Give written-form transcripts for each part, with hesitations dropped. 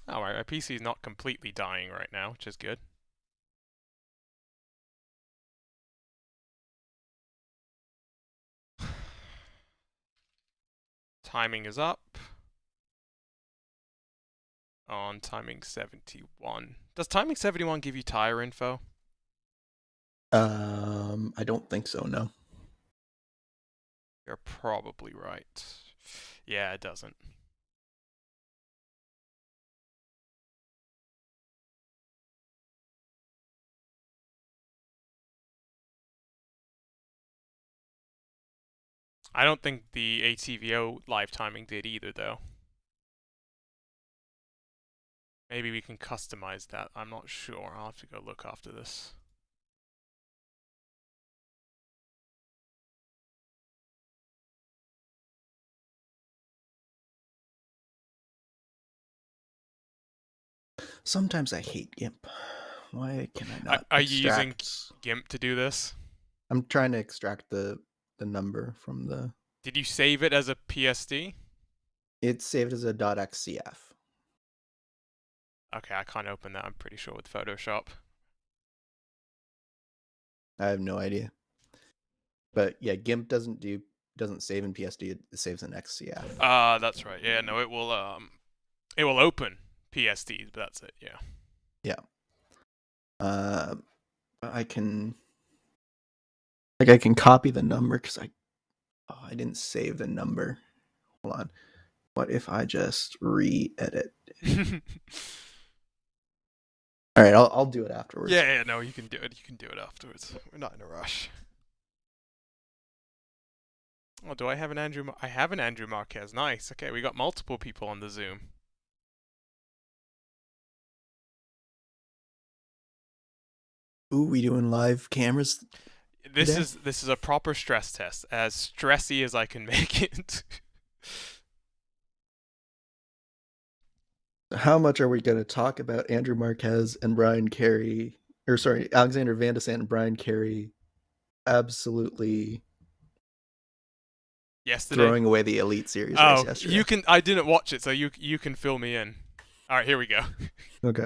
Alright, my PC is not completely dying right now, which is good. Timing is up. On timing 71. Does timing 71 give you tire info? I don't think so, no. You're probably right. Yeah, it doesn't. I don't think the ATVO live timing did either, though. Maybe we can customize that. I'm not sure. I'll have to go look after this. Sometimes I hate GIMP. Why can I not Are you using GIMP to do this? I'm trying to extract the number from the... Did you save it as a PSD? It's saved as a .xcf. Okay, I can't open that, I'm pretty sure, with Photoshop. I have no idea. But yeah, GIMP doesn't save in PSD, it saves in XCF. That's right. Yeah, no, it will open PSDs, but that's it, yeah. Yeah. I can copy the number because I didn't save the number. Hold on. What if I just re-edit? All right, I'll do it afterwards. Yeah, no, you can do it. You can do it afterwards. We're not in a rush. Oh, do I have an Andrew? I have an Andrew Marquez. Nice. Okay, we got multiple people on the Zoom. Ooh, we doing live cameras? This is a proper stress test, as stressy as I can make it. How much are we going to talk about Andrew Marquez and Brian Carey, or sorry, Alexander Van de Sant and Brian Carey absolutely yesterday throwing away the Elite Series race yesterday? You can. I didn't watch it, so you can fill me in. All right, here we go. Okay.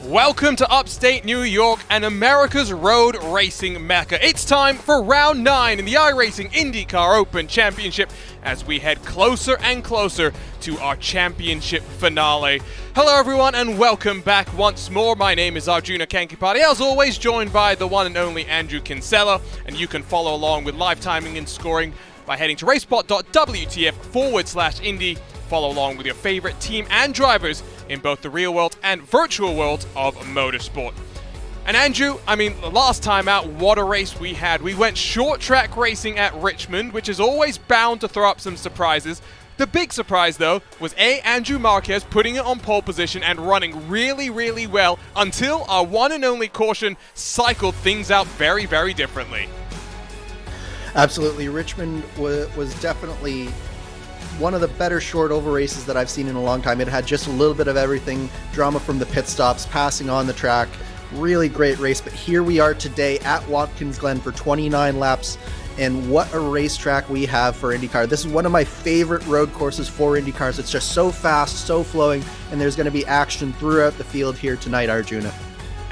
Welcome to upstate New York and America's road racing mecca. It's time for round 9 in the iRacing IndyCar Open Championship as we head closer and closer to our championship finale. Hello everyone and welcome back once more. My name is Arjuna Kankipati, as always joined by the one and only Andrew Kinsella, and you can follow along with live timing and scoring by heading to RaceSpot.WTF/Indy. Follow along with your favorite team and drivers in both the real world and virtual world of motorsport. And Andrew, I mean, the last time out, what a race we had. We went short track racing at Richmond, which is always bound to throw up some surprises. The big surprise, though, was Andrew Marquez putting it on pole position and running really, really well until our one and only caution cycled things out very, very differently. Absolutely. Richmond was definitely one of the better short oval races that I've seen in a long time. It had just a little bit of everything. Drama from the pit stops, passing on the track. Really great race. But here we are today at Watkins Glen for 29 laps. And what a racetrack we have for IndyCar. This is one of my favorite road courses for IndyCars. It's just so fast, so flowing, and there's going to be action throughout the field here tonight, Arjuna.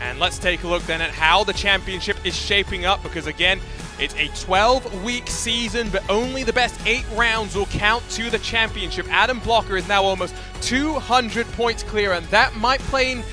And let's take a look then at how the championship is shaping up, because again, it's a 12-week season, but only the best 8 rounds will count to the championship. Adam Blocker is now almost 200 points clear, and that might play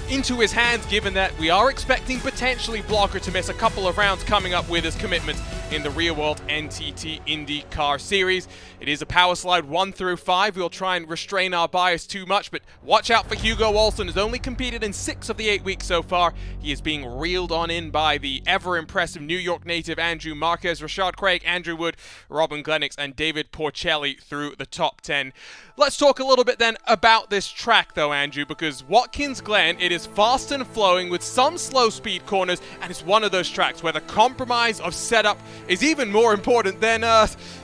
into his hands, given that we are expecting potentially Blocker to miss a couple of rounds coming up with his commitments in the Real World NTT IndyCar Series. It is a power slide 1 through 5. We'll try and restrain our bias too much, but watch out for Hugo Olsen, who's only competed in 6 of the 8 weeks so far. He is being reeled on in by the ever-impressive New York native Andrew Marquez, Rashad Craig, Andrew Wood, Robin Glennox, and David Porcelli through the top 10. Let's talk a little bit then about this track though, Andrew, because Watkins Glen, it is fast and flowing with some slow speed corners, and it's one of those tracks where the compromise of setup is even more important than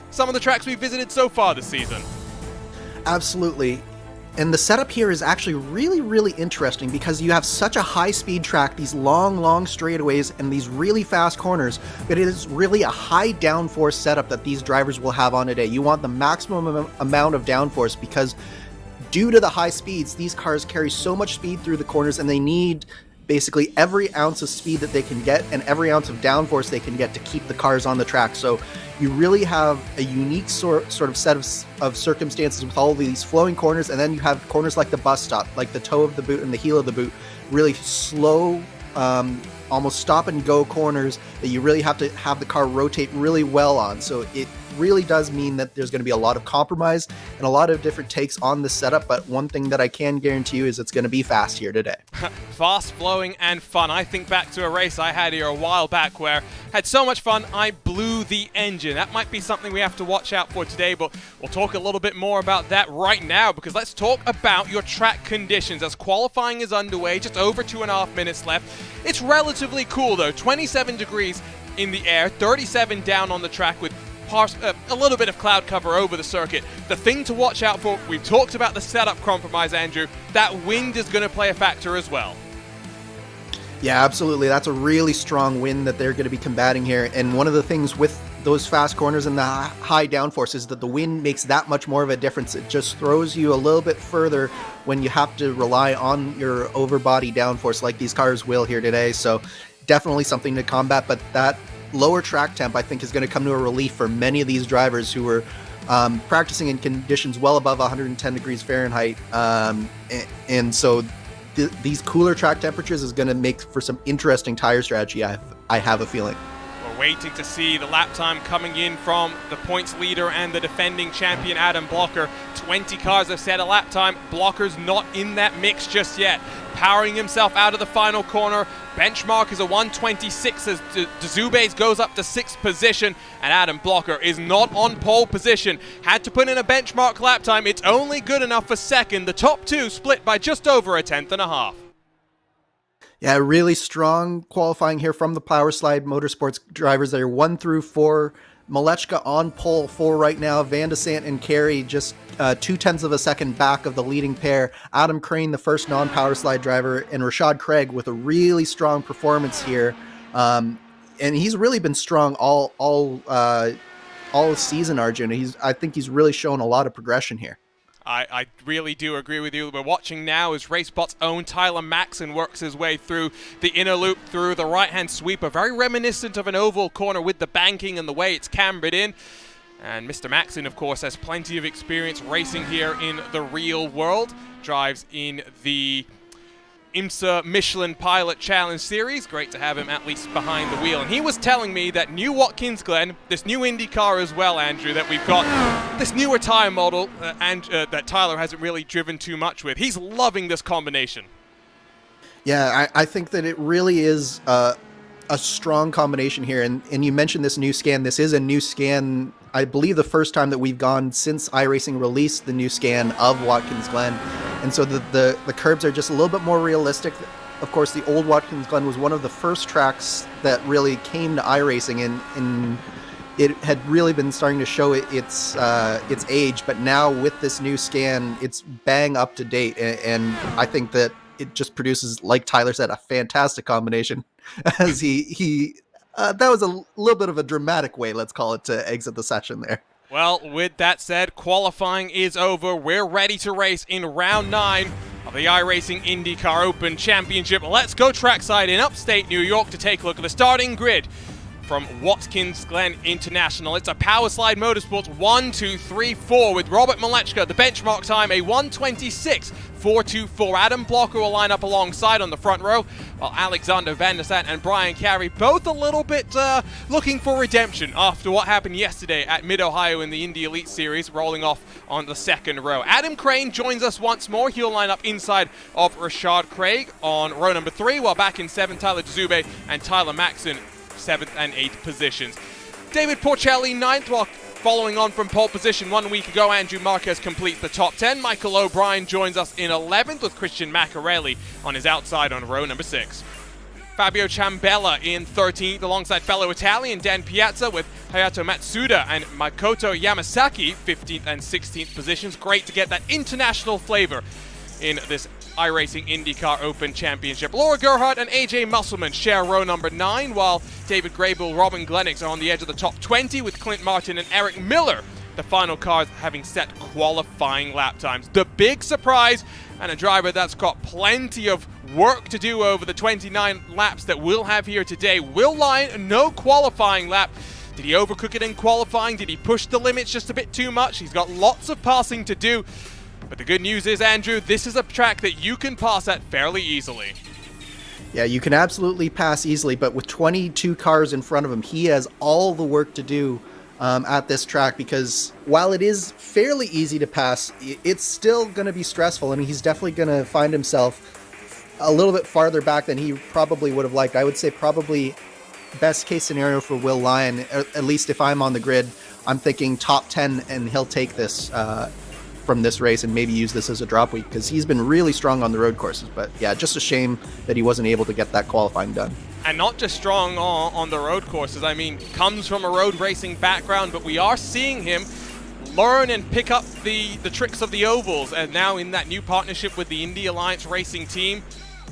some of the tracks we've visited so far this season. Absolutely. And the setup here is actually really, really interesting because you have such a high-speed track, these long, long straightaways, and these really fast corners, but it is really a high downforce setup that these drivers will have on today. You want the maximum amount of downforce because due to the high speeds, these cars carry so much speed through the corners, and they need basically every ounce of speed that they can get and every ounce of downforce they can get to keep the cars on the track. So you really have a unique sort of set of circumstances with all of these flowing corners, and then you have corners like the bus stop, like the toe of the boot and the heel of the boot, really slow, almost stop and go corners that you really have to have the car rotate really well on. So it really does mean that there's going to be a lot of compromise and a lot of different takes on the setup, but one thing that I can guarantee you is it's going to be fast here today. Fast, flowing, and fun. I think back to a race I had here a while back where I had so much fun I blew the engine. That might be something we have to watch out for today, but we'll talk a little bit more about that right now, because let's talk about your track conditions as qualifying is underway, just over 2.5 minutes left. It's relatively cool though, 27 degrees in the air, 37 down on the track with a little bit of cloud cover over the circuit. The thing to watch out for, we've talked about the setup compromise, Andrew, that wind is going to play a factor as well. Yeah, absolutely. That's a really strong wind that they're going to be combating here. And one of the things with those fast corners and the high downforce is that the wind makes that much more of a difference. It just throws you a little bit further when you have to rely on your overbody downforce like these cars will here today. So definitely something to combat, but that lower track temp, I think, is going to come to a relief for many of these drivers who were practicing in conditions well above 110 degrees Fahrenheit. And so these cooler track temperatures is going to make for some interesting tire strategy, I have a feeling. We're waiting to see the lap time coming in from the points leader and the defending champion, Adam Blocker. 20 cars have set a lap time. Blocker's not in that mix just yet. Powering himself out of the final corner. Benchmark is a 1:26 as Dzubes goes up to 6th position, and Adam Blocker is not on pole position. Had to put in a benchmark lap time. It's only good enough for second. The top two split by just over a 1/10.5. Yeah, really strong qualifying here from the Power Slide Motorsports drivers. They're 1 through 4. Malechka on pole for right now. Van de Sant and Carey just 0.2 of a second back of the leading pair. Adam Crane, the first non-Power Slide driver, and Rashad Craig with a really strong performance here. And he's really been strong all season, Arjun. I think he's really shown a lot of progression here. I really do agree with you. We're watching now as RaceSpot's own Tyler Maxson works his way through the inner loop through the right-hand sweeper. Very reminiscent of an oval corner with the banking and the way it's cambered in. And Mr. Maxson, of course, has plenty of experience racing here in the real world. Drives in the IMSA Michelin Pilot Challenge Series. Great to have him at least behind the wheel. And he was telling me that new Watkins Glen, this new IndyCar as well, Andrew, that we've got this newer tire model that Tyler hasn't really driven too much with. He's loving this combination. Yeah, I think that it really is a strong combination here. And you mentioned this new scan. This is a new scan, I believe the first time that we've gone since iRacing released the new scan of Watkins Glen. And so the curbs are just a little bit more realistic. Of course, the old Watkins Glen was one of the first tracks that really came to iRacing, and it had really been starting to show its age. But now with this new scan, it's bang up to date. And I think that it just produces, like Tyler said, a fantastic combination. As he that was a little bit of a dramatic way, let's call it, to exit the session there. Well, with that said, qualifying is over. We're ready to race in round 9 of the iRacing IndyCar Open Championship. Let's go trackside in upstate New York to take a look at the starting grid from Watkins Glen International. It's a Power Slide Motorsports 1, 2, 3, 4 with Robert Malechka, the benchmark time, a 1:26. 4-2-4. Adam Blocker will line up alongside on the front row, while Alexander Van der Sant and Brian Carey both a little bit looking for redemption after what happened yesterday at Mid-Ohio in the Indy Elite Series, rolling off on the second row. Adam Crane joins us once more. He'll line up inside of Rashad Craig on row number 3, while back in 7, Tyler Dzube and Tyler Maxson, 7th and 8th positions. David Porcelli, 9th, while following on from pole position 1 week ago, Andrew Marquez completes the top 10. Michael O'Brien joins us in 11th with Christian Macarelli on his outside on row number 6. Fabio Ciambella in 13th alongside fellow Italian Dan Piazza, with Hayato Matsuda and Makoto Yamasaki 15th and 16th positions. Great to get that international flavor in this iRacing IndyCar Open Championship. Laura Gerhardt and AJ Musselman share row number 9, while David Grable, Robin Glennox are on the edge of the top 20 with Clint Martin and Eric Miller, the final cars having set qualifying lap times. The big surprise, and a driver that's got plenty of work to do over the 29 laps that we'll have here today. Will Lyon, no qualifying lap. Did he overcook it in qualifying? Did he push the limits just a bit too much? He's got lots of passing to do. But the good news is, Andrew, this is a track that you can pass at fairly easily. Yeah, you can absolutely pass easily, but with 22 cars in front of him, he has all the work to do at this track, because while it is fairly easy to pass, it's still going to be stressful, and he's definitely going to find himself a little bit farther back than he probably would have liked. I would say probably best case scenario for Will Lyon, at least if I'm on the grid, I'm thinking top 10, and he'll take this from this race and maybe use this as a drop week, because he's been really strong on the road courses. But yeah, just a shame that he wasn't able to get that qualifying done. And not just strong on the road courses. I mean, comes from a road racing background, but we are seeing him learn and pick up the tricks of the ovals, and now in that new partnership with the Indy Alliance Racing team,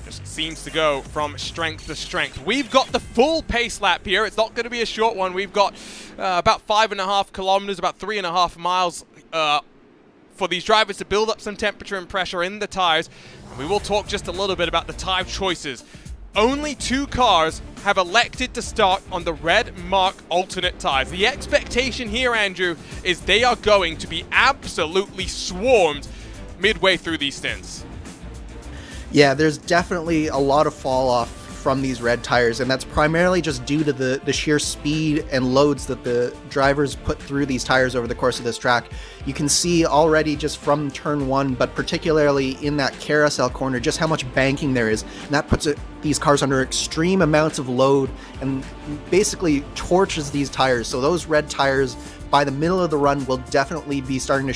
just seems to go from strength to strength. We've got the full pace lap here. It's not going to be a short one. We've got about 5.5 kilometers, about 3.5 miles for these drivers to build up some temperature and pressure in the tires. And we will talk just a little bit about the tire choices. Only 2 cars have elected to start on the red mark alternate tires. The expectation here, Andrew, is they are going to be absolutely swarmed midway through these stints. Yeah, there's definitely a lot of fall off from these red tires, and that's primarily just due to the sheer speed and loads that the drivers put through these tires over the course of this track. You can see already just from turn 1, but particularly in that carousel corner, just how much banking there is, and that puts these cars under extreme amounts of load and basically torches these tires. So those red tires by the middle of the run will definitely be starting to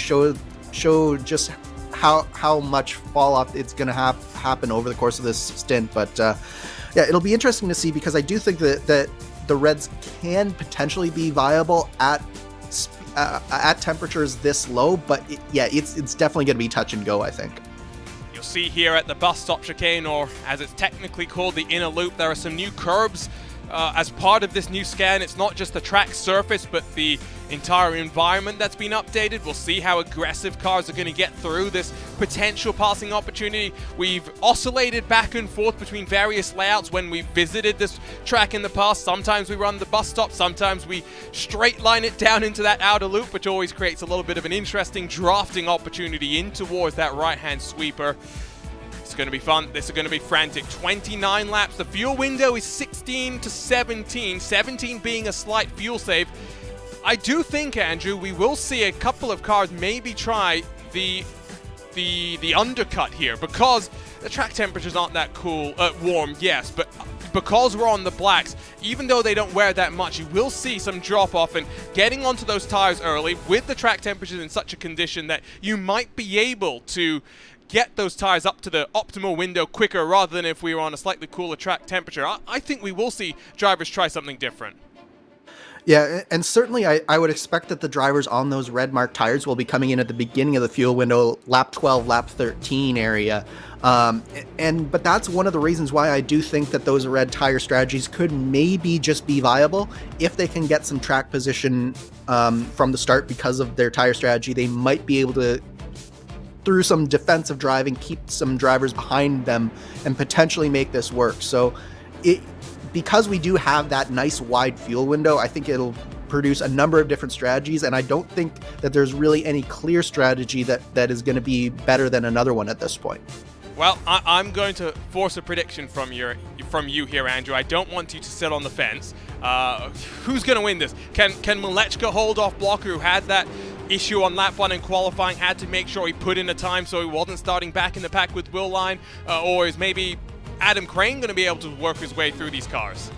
show just how much fall off it's going to happen over the course of this stint. But yeah, it'll be interesting to see, because I do think that the Reds can potentially be viable at temperatures this low, but it's definitely going to be touch and go, I think. You'll see here at the bus stop chicane, or as it's technically called, the inner loop, there are some new curbs as part of this new scan. It's not just the track surface, but the entire environment that's been updated. We'll see how aggressive cars are going to get through this potential passing opportunity. We've oscillated back and forth between various layouts when we've visited this track in the past. Sometimes we run the bus stop, sometimes we straight line it down into that outer loop, which always creates a little bit of an interesting drafting opportunity in towards that right-hand sweeper. It's going to be fun. This is going to be frantic. 29 laps. The fuel window is 16 to 17, 17 being a slight fuel save. I do think, Andrew, we will see a couple of cars maybe try the undercut here, because the track temperatures aren't that warm, yes, but because we're on the blacks, even though they don't wear that much, you will see some drop off, and getting onto those tires early with the track temperatures in such a condition that you might be able to get those tires up to the optimal window quicker, rather than if we were on a slightly cooler track temperature. I think we will see drivers try something different. Yeah, and certainly I would expect that the drivers on those red marked tires will be coming in at the beginning of the fuel window, lap 12, lap 13 area. But that's one of the reasons why I do think that those red tire strategies could maybe just be viable if they can get some track position from the start. Because of their tire strategy, they might be able to, through some defensive driving, keep some drivers behind them and potentially make this work. So because we do have that nice wide fuel window, I think it'll produce a number of different strategies, and I don't think that there's really any clear strategy that is going to be better than another one at this point. Well, I'm going to force a prediction from you here, Andrew. I don't want you to sit on the fence. Who's going to win this? Can Malechka hold off Blocker, who had that issue on lap 1 in qualifying, had to make sure he put in a time so he wasn't starting back in the pack with Will Line? Or is maybe Adam Crane going to be able to work his way through these cars?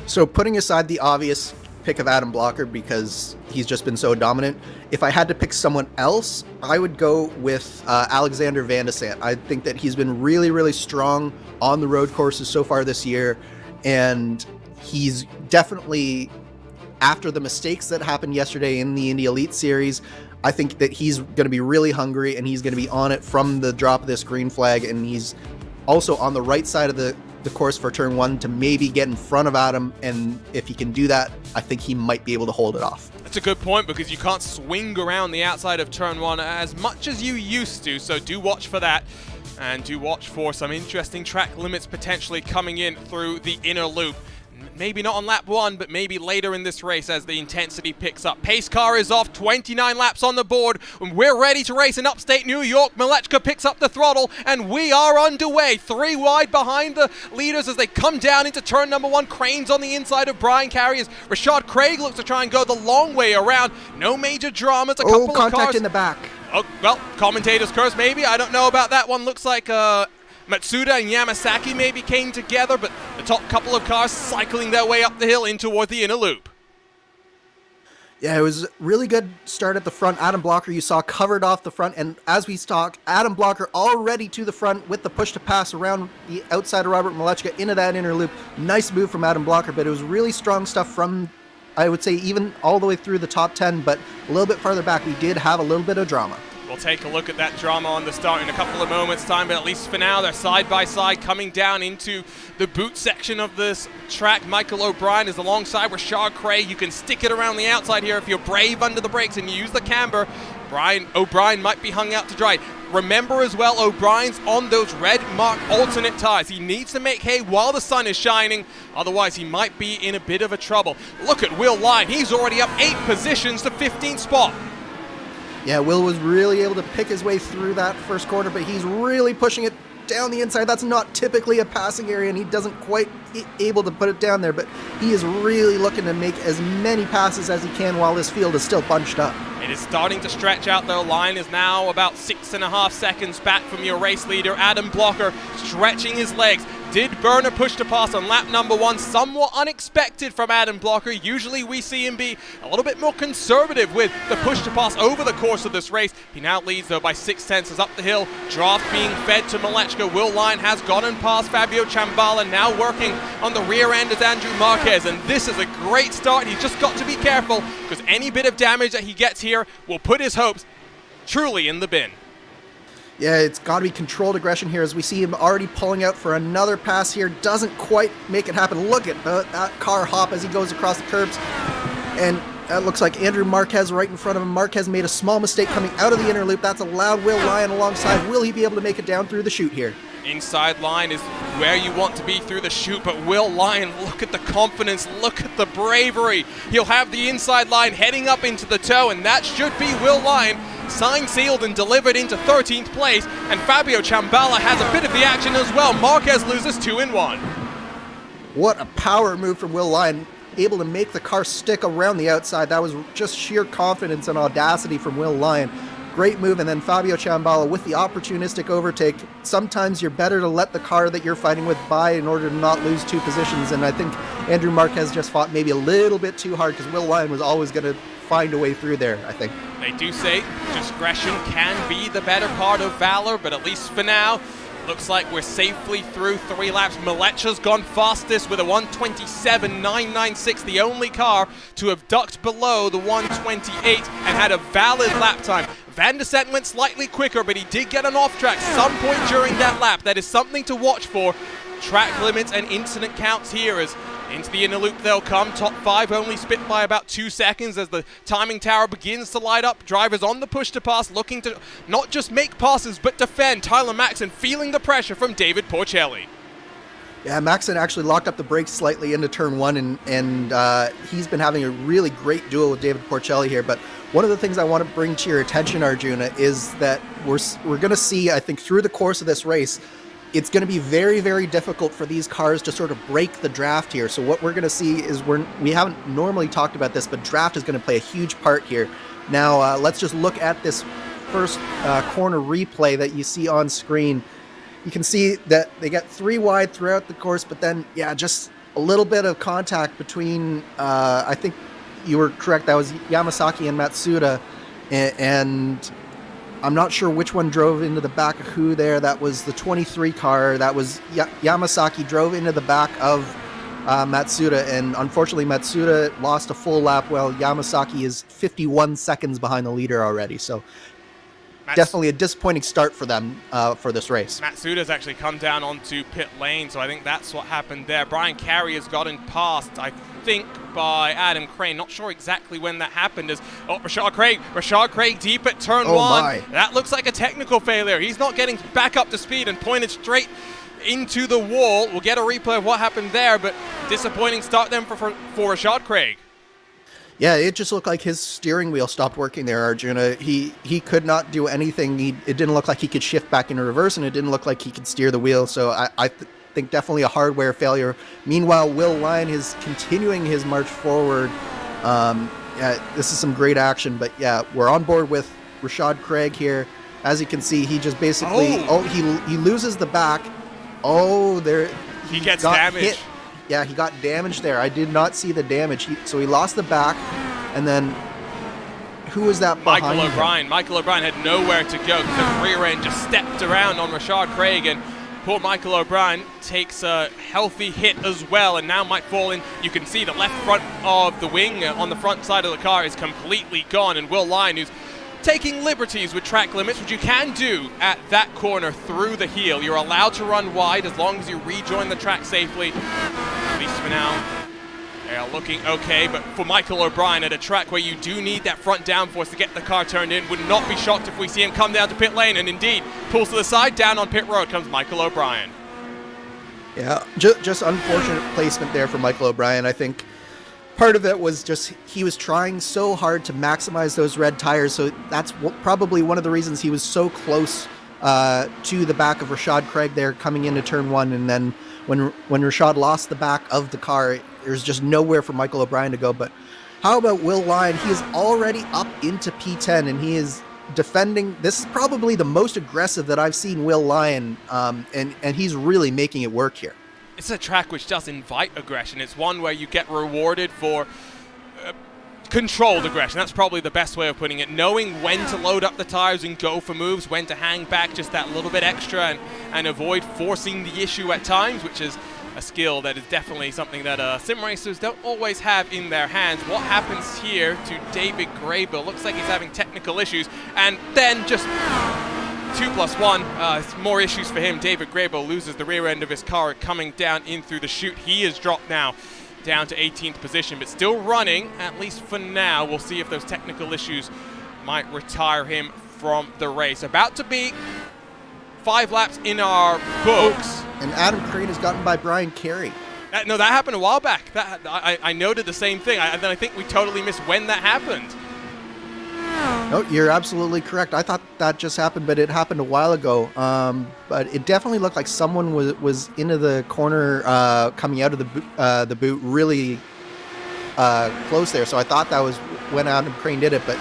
So putting aside the obvious pick of Adam Blocker because he's just been so dominant, if I had to pick someone else, I would go with Alexander Van de Sant. I think that he's been really, really strong on the road courses so far this year, and he's definitely, after the mistakes that happened yesterday in the Indy Elite Series, I think that he's going to be really hungry and he's going to be on it from the drop of this green flag, and he's also on the right side of the course for turn 1 to maybe get in front of Adam, and if he can do that, I think he might be able to hold it off. That's a good point, because you can't swing around the outside of turn 1 as much as you used to, so do watch for that, and do watch for some interesting track limits potentially coming in through the inner loop. Maybe not on lap 1, but maybe later in this race as the intensity picks up. Pace car is off, 29 laps on the board, and we're ready to race in upstate New York. Malechka picks up the throttle, and we are underway. 3 wide behind the leaders as they come down into turn number 1. Crane's on the inside of Brian Carriers. Rashad Craig looks to try and go the long way around. No major dramas. A couple of contact cars in the back. Oh, well, commentator's curse maybe. I don't know about that one. Looks like Matsuda and Yamasaki maybe came together, but the top couple of cars cycling their way up the hill in toward the inner loop. Yeah, it was a really good start at the front. Adam Blocker, you saw, covered off the front, and as we talk, Adam Blocker already to the front with the push to pass around the outside of Robert Malechka into that inner loop. Nice move from Adam Blocker, but it was really strong stuff from, I would say, even all the way through the top 10, but a little bit farther back, we did have a little bit of drama. We'll take a look at that drama on the start in a couple of moments' time, but at least for now, they're side by side coming down into the boot section of this track. Michael O'Brien is alongside Rashad Craig. You can stick it around the outside here if you're brave under the brakes and you use the camber. O'Brien might be hung out to dry. Remember as well, O'Brien's on those red mark alternate tires. He needs to make hay while the sun is shining, otherwise he might be in a bit of a trouble. Look at Will Line. He's already up 8 positions to 15th spot. Yeah, Will was really able to pick his way through that first corner, but he's really pushing it down the inside. That's not typically a passing area, and he doesn't quite able to put it down there, but he is really looking to make as many passes as he can while this field is still bunched up. It is starting to stretch out, though. Line is now about 6.5 seconds back from your race leader, Adam Blocker, stretching his legs. Did burn a push to pass on lap number 1, somewhat unexpected from Adam Blocker. Usually we see him be a little bit more conservative with the push to pass over the course of this race. He now leads, though, by 6/10 as up the hill. Draft being fed to Malechka. Will Line has gone and passed Fabio Ciamballa, now working on the rear end is Andrew Marquez, and this is a great start. He's just got to be careful, because any bit of damage that he gets here will put his hopes truly in the bin. Yeah, it's got to be controlled aggression here as we see him already pulling out for another pass here. Doesn't quite make it happen. Look at that car hop as he goes across the curbs. And that looks like Andrew Marquez right in front of him. Marquez made a small mistake coming out of the inner loop. That's allowed Will Line alongside. Will he be able to make it down through the chute here? Inside line is where you want to be through the chute, but Will Line, look at the confidence, look at the bravery. He'll have the inside line heading up into the toe, and that should be Will Line. Signed, sealed, and delivered into 13th place, and Fabio Ciamballa has a bit of the action as well. Marquez loses 2 in 1. What a power move from Will Line, able to make the car stick around the outside. That was just sheer confidence and audacity from Will Line. Great move, and then Fabio Ciamballa with the opportunistic overtake. Sometimes you're better to let the car that you're fighting with by in order to not lose 2 positions, and I think Andrew Marquez just fought maybe a little bit too hard because Will Line was always going to find a way through there, I think. They do say discretion can be the better part of valor, but at least for now, looks like we're safely through 3 laps. Malechka's gone fastest with a 1:27.996, the only car to have ducked below the 1:28 and had a valid lap time. Van de Sant went slightly quicker, but he did get an off track some point during that lap. That is something to watch for. Track limits and incident counts here as into the inner loop they'll come. Top 5 only split by about 2 seconds as the timing tower begins to light up. Drivers on the push to pass looking to not just make passes but defend. Tyler Maxson feeling the pressure from David Porcelli. Yeah, Maxon actually locked up the brakes slightly into turn one, and he's been having a really great duel with David Porcelli here. But one of the things I want to bring to your attention, Arjuna, is that we're going to see, I think, through the course of this race, it's going to be very, very difficult for these cars to sort of break the draft here. So what we're going to see is we haven't normally talked about this, but draft is going to play a huge part here. Now, let's just look at this first corner replay that you see on screen. You can see that they get 3 wide throughout the course, but then, yeah, just a little bit of contact between, I think you were correct, that was Yamasaki and Matsuda, and I'm not sure which one drove into the back of who there. That was the 23 car. That was Yamasaki drove into the back of Matsuda, and unfortunately Matsuda lost a full lap while Yamasaki is 51 seconds behind the leader already. So definitely a disappointing start for them for this race. Matsuda's actually come down onto pit lane, so I think that's what happened there. Brian Carey has gotten past, I think, by Adam Crane. Not sure exactly when that happened. Rashad Craig deep at turn one. My. That looks like a technical failure. He's not getting back up to speed and pointed straight into the wall. We'll get a replay of what happened there, but disappointing start then for Rashad Craig. Yeah, it just looked like his steering wheel stopped working there, Arjuna. He could not do anything. It didn't look like he could shift back into reverse, and it didn't look like he could steer the wheel. So I think definitely a hardware failure. Meanwhile, Will Lyon is continuing his march forward. Yeah, this is some great action, but yeah, we're on board with Rashad Craig here. As you can see, he just basically, he loses the back. Oh, there. He gets damaged. Hit. Yeah, he got damaged there. I did not see the damage. So he lost the back, and then who was that behind Michael O'Brien. Michael O'Brien had nowhere to go because the rear end just stepped around on Rashad Craig, and poor Michael O'Brien takes a healthy hit as well, and now might fall in. You can see the left front of the wing on the front side of the car is completely gone, and Will Lyon, who's taking liberties with track limits, which you can do at that corner through the heel. You're allowed to run wide as long as you rejoin the track safely, at least for now. They're looking okay, but for Michael O'Brien at a track where you do need that front downforce to get the car turned in, would not be shocked if we see him come down to pit lane, and indeed pulls to the side. Down on pit road comes Michael O'Brien. Yeah, just unfortunate placement there for Michael O'Brien. I think part of it was just he was trying so hard to maximize those red tires, so that's probably one of the reasons he was so close to the back of Rashad Craig there coming into turn one, and then when Rashad lost the back of the car, there's just nowhere for Michael O'Brien to go. But how about Will Lyon? He is already up into P10, and he is defending. This is probably the most aggressive that I've seen Will Lyon, and he's really making it work here. It's a track which does invite aggression. It's one where you get rewarded for controlled aggression. That's probably the best way of putting it. Knowing when to load up the tires and go for moves, when to hang back just that little bit extra and avoid forcing the issue at times, which is a skill that is definitely something that sim racers don't always have in their hands. What happens here to David Grable? Looks like he's having technical issues, and then just 2+1, more issues for him. David Grable loses the rear end of his car coming down in through the chute. He is dropped now down to 18th position, but still running, at least for now. We'll see if those technical issues might retire him from the race. About to be 5 laps in our books. And Adam Crane has gotten by Brian Carey. No, that happened a while back. I noted the same thing. Then I think we totally missed when that happened. No, you're absolutely correct. I thought that just happened, but it happened a while ago. But it definitely looked like someone was into the corner coming out of the boot really close there. So I thought that was when Adam Crane did it. But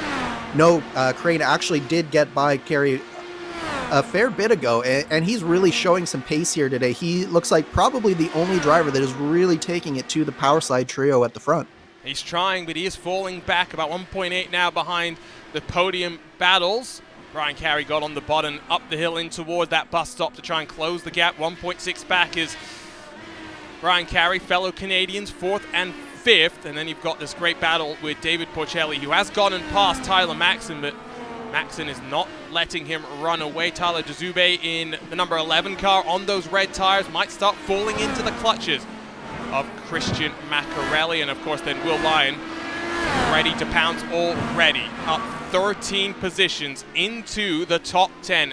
no, Crane actually did get by Carey a fair bit ago, and he's really showing some pace here today. He looks like probably the only driver that is really taking it to the power slide trio at the front. He's trying, but he is falling back about 1.8 now behind the podium battles. Brian Carey got on the bottom, up the hill in toward that bus stop to try and close the gap. 1.6 back is Brian Carey, fellow Canadians, 4th and 5th. And then you've got this great battle with David Porcelli, who has gotten past Tyler Maxon, but Maxon is not letting him run away. Tyler Dezube in the number 11 car on those red tires might start falling into the clutches of Christian Macarelli, and of course then Will Lyon ready to pounce already, up 13 positions into the top 10.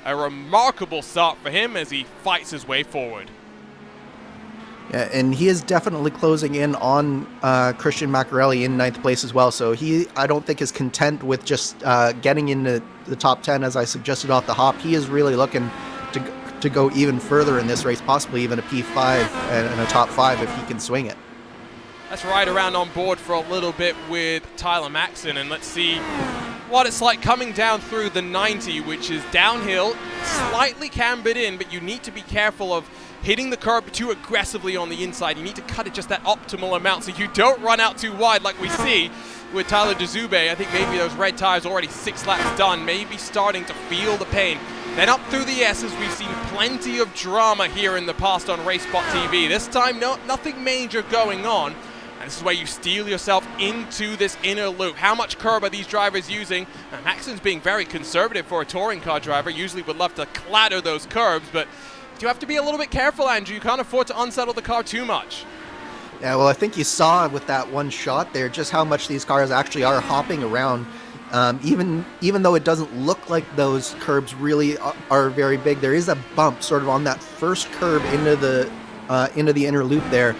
A remarkable start for him as he fights his way forward. Yeah, and he is definitely closing in on Christian Macarelli in 9th place as well. So I don't think is content with just getting into the top 10 as I suggested off the hop. He is really looking to go even further in this race, possibly even a P5 and a top 5 if he can swing it. Let's ride around on board for a little bit with Tyler Maxson, and let's see what it's like coming down through the 90, which is downhill, slightly cambered in, but you need to be careful of hitting the curb too aggressively on the inside. You need to cut it just that optimal amount so you don't run out too wide like we see with Tyler DeZube. I think maybe those red tires already 6 laps done, maybe starting to feel the pain. Then up through the S's, we've seen plenty of drama here in the past on RaceSpotTV. This time, nothing major going on. And this is where you steal yourself into this inner loop. How much curb are these drivers using? Maxson's being very conservative for a touring car driver. Usually would love to clatter those curbs, but you have to be a little bit careful, Andrew. You can't afford to unsettle the car too much. Yeah, well, I think you saw with that one shot there just how much these cars actually are hopping around. Even though it doesn't look like those curbs really are very big, there is a bump sort of on that first curb into the inner loop there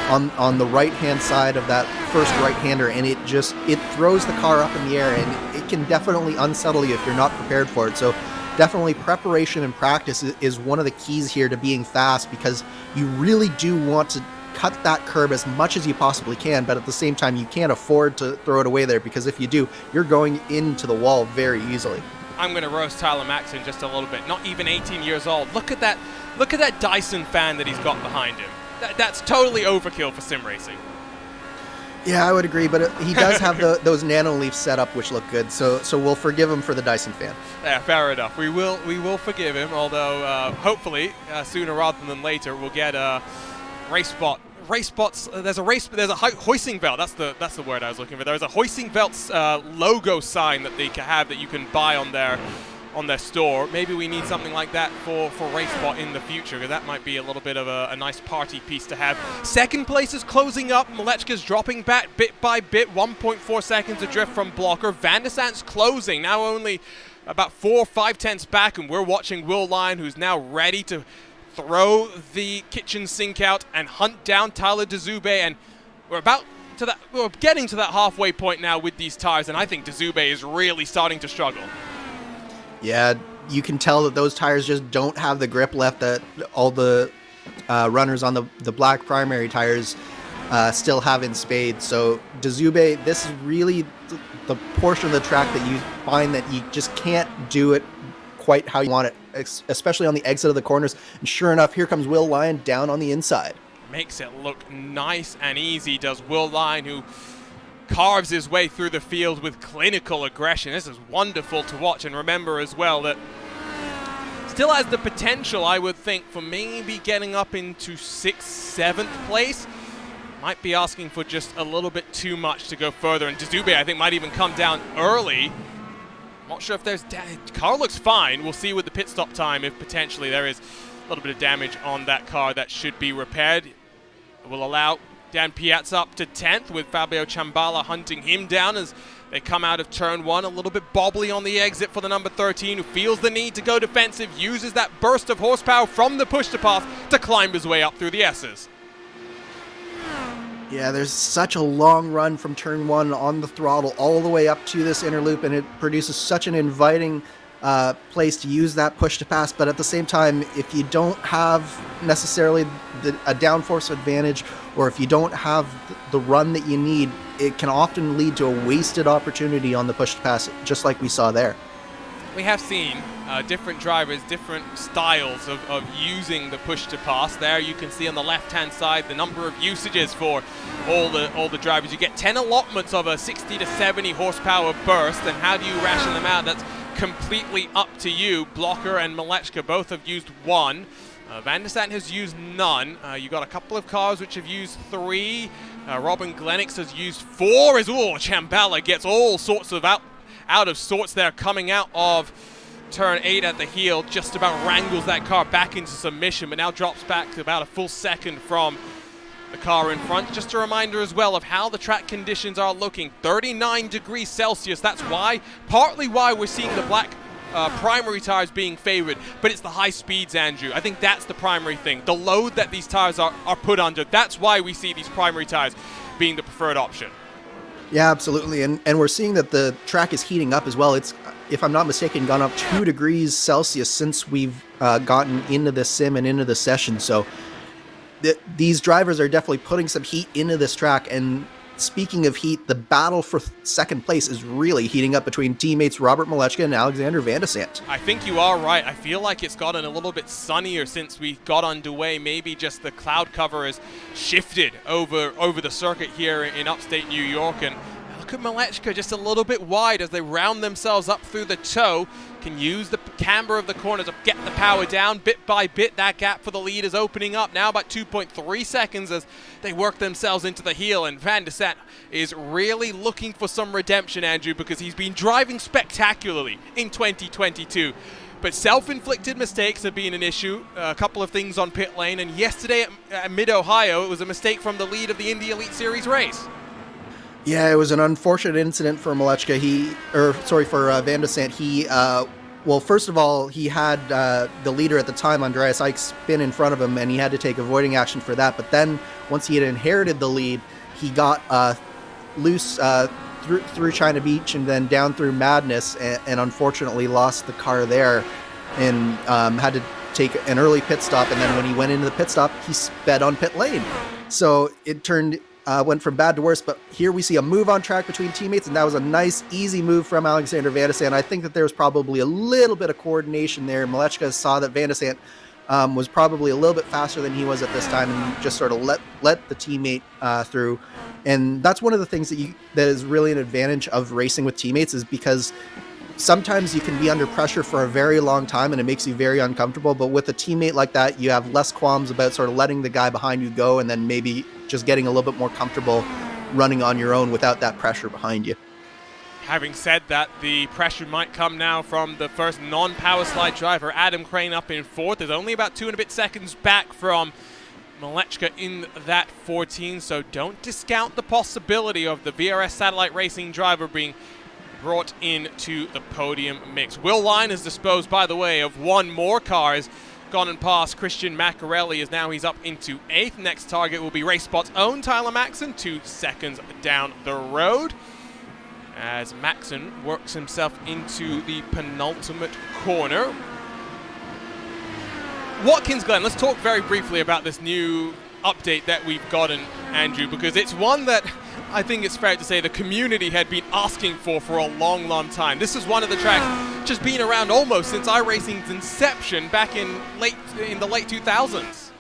on the right-hand side of that first right-hander, and it throws the car up in the air, and it can definitely unsettle you if you're not prepared for it. So definitely preparation and practice is one of the keys here to being fast, because you really do want to cut that curb as much as you possibly can, but at the same time you can't afford to throw it away there, because if you do, you're going into the wall very easily. I'm going to roast Tyler Maxson just a little bit. Not even 18 years old. Look at that Dyson fan that he's got behind him. That's totally overkill for sim racing. Yeah, I would agree, but he does have those nano leafs set up, which look good. So we'll forgive him for the Dyson fan. Yeah, fair enough. We will forgive him. Although hopefully sooner rather than later we'll get a RaceSpot's. There's a hoisting belt. That's the word I was looking for. There's a hoisting belt's logo sign that they can have that you can buy on their store. Maybe we need something like that for RaceSpot in the future, because that might be a little bit of a nice party piece to have. Second place is closing up. Malechka's dropping back bit by bit, 1.4 seconds adrift from Blocker. Van der Sant's closing, now only about 4 or 5 tenths back, and we're watching Will Lyon, who's now ready to throw the kitchen sink out and hunt down Tyler DeZube, and we're getting to that halfway point now with these tires, and I think DeZube is really starting to struggle. Yeah, you can tell that those tires just don't have the grip left that all the runners on the black primary tires still have in spades. So DeZube, this is really the portion of the track that you find that you just can't do it quite how you want it, especially on the exit of the corners. And sure enough, here comes Will Lyon down on the inside. Makes it look nice and easy, does Will Lyon, who carves his way through the field with clinical aggression. This is wonderful to watch, and remember as well that still has the potential, I would think, for maybe getting up into 6th, 7th place. Might be asking for just a little bit too much to go further, and DeZube, I think, might even come down early. Not sure if there's car looks fine. We'll see with the pit stop time if potentially there is a little bit of damage on that car that should be repaired. It will allow Dan Piazza up to 10th, with Fabio Ciamballa hunting him down as they come out of turn 1. A little bit bobbly on the exit for the number 13, who feels the need to go defensive, uses that burst of horsepower from the push-to-pass to climb his way up through the S's. Yeah, there's such a long run from turn 1 on the throttle all the way up to this inner loop, and it produces such an inviting place to use that push to pass. But at the same time, if you don't have necessarily a downforce advantage, or if you don't have the run that you need, it can often lead to a wasted opportunity on the push to pass, just like we saw there. We have seen different drivers, different styles of using the push to pass. There you can see on the left-hand side the number of usages for all the drivers. You get 10 allotments of a 60 to 70 horsepower burst, and how do you ration them out? That's completely up to you. Blocker and Malechka both have used 1. Van der Sant has used none. You got a couple of cars which have used 3. Robin Glennox has used 4 as well. Ciamballa gets all sorts of out of sorts there coming out of turn 8 at the heel. Just about wrangles that car back into submission, but now drops back to about a full second from the car in front. Just a reminder as well of how the track conditions are looking. 39 degrees Celsius. That's partly why we're seeing the black primary tires being favored, but it's the high speeds, Andrew. I think that's the primary thing. The load that these tires are put under, that's why we see these primary tires being the preferred option. Yeah, absolutely. And we're seeing that the track is heating up as well. It's, if I'm not mistaken, gone up 2 degrees Celsius since we've gotten into the sim and into the session. So these drivers are definitely putting some heat into this track. And speaking of heat, the battle for second place is really heating up between teammates Robert Malechka and Alexander Van de Sant. I think you are right. I feel like it's gotten a little bit sunnier since we got underway. Maybe just the cloud cover has shifted over the circuit here in upstate New York. And look at Malechka just a little bit wide as they round themselves up through the toe. Can use the camber of the corner to get the power down bit by bit. That gap for the lead is opening up now about 2.3 seconds as they work themselves into the heel. And Van de Sant is really looking for some redemption, Andrew, because he's been driving spectacularly in 2022. But self-inflicted mistakes have been an issue. A couple of things on pit lane. And yesterday at Mid-Ohio, it was a mistake from the lead of the Indy Elite Series race. Yeah, it was an unfortunate incident for Malechka. For Van de Sant. Well, first of all, he had the leader at the time, Andreas Eick, spin in front of him, and he had to take avoiding action for that. But then, once he had inherited the lead, he got loose through China Beach and then down through Madness, and unfortunately lost the car there, and had to take an early pit stop. And then when he went into the pit stop, he sped on pit lane. So it went from bad to worse, but here we see a move on track between teammates, and that was a nice, easy move from Alexander Van de Sant. I think that there was probably a little bit of coordination there. Malechka saw that Van de Sant was probably a little bit faster than he was at this time, and just sort of let the teammate through. And that's one of the things that is really an advantage of racing with teammates, is because sometimes you can be under pressure for a very long time and it makes you very uncomfortable. But with a teammate like that, you have less qualms about sort of letting the guy behind you go, and then maybe just getting a little bit more comfortable running on your own without that pressure behind you. Having said that, the pressure might come now from the first non-power slide driver, Adam Crane, up in fourth. There's only about 2 and a bit seconds back from Malechka in that 14, so don't discount the possibility of the VRS Satellite Racing driver being brought into the podium mix. Will Line has disposed, by the way, of one more car. Has gone and passed Christian Maccarelli, as now he's up into 8th. Next target will be RaceSpot's own Tyler Maxson, 2 seconds down the road, as Maxson works himself into the penultimate corner. Watkins Glen, let's talk very briefly about this new update that we've gotten, Andrew, because it's one that I think it's fair to say the community had been asking for a long, long time. This is one of the tracks just been around almost since iRacing's inception back in the late 2000s.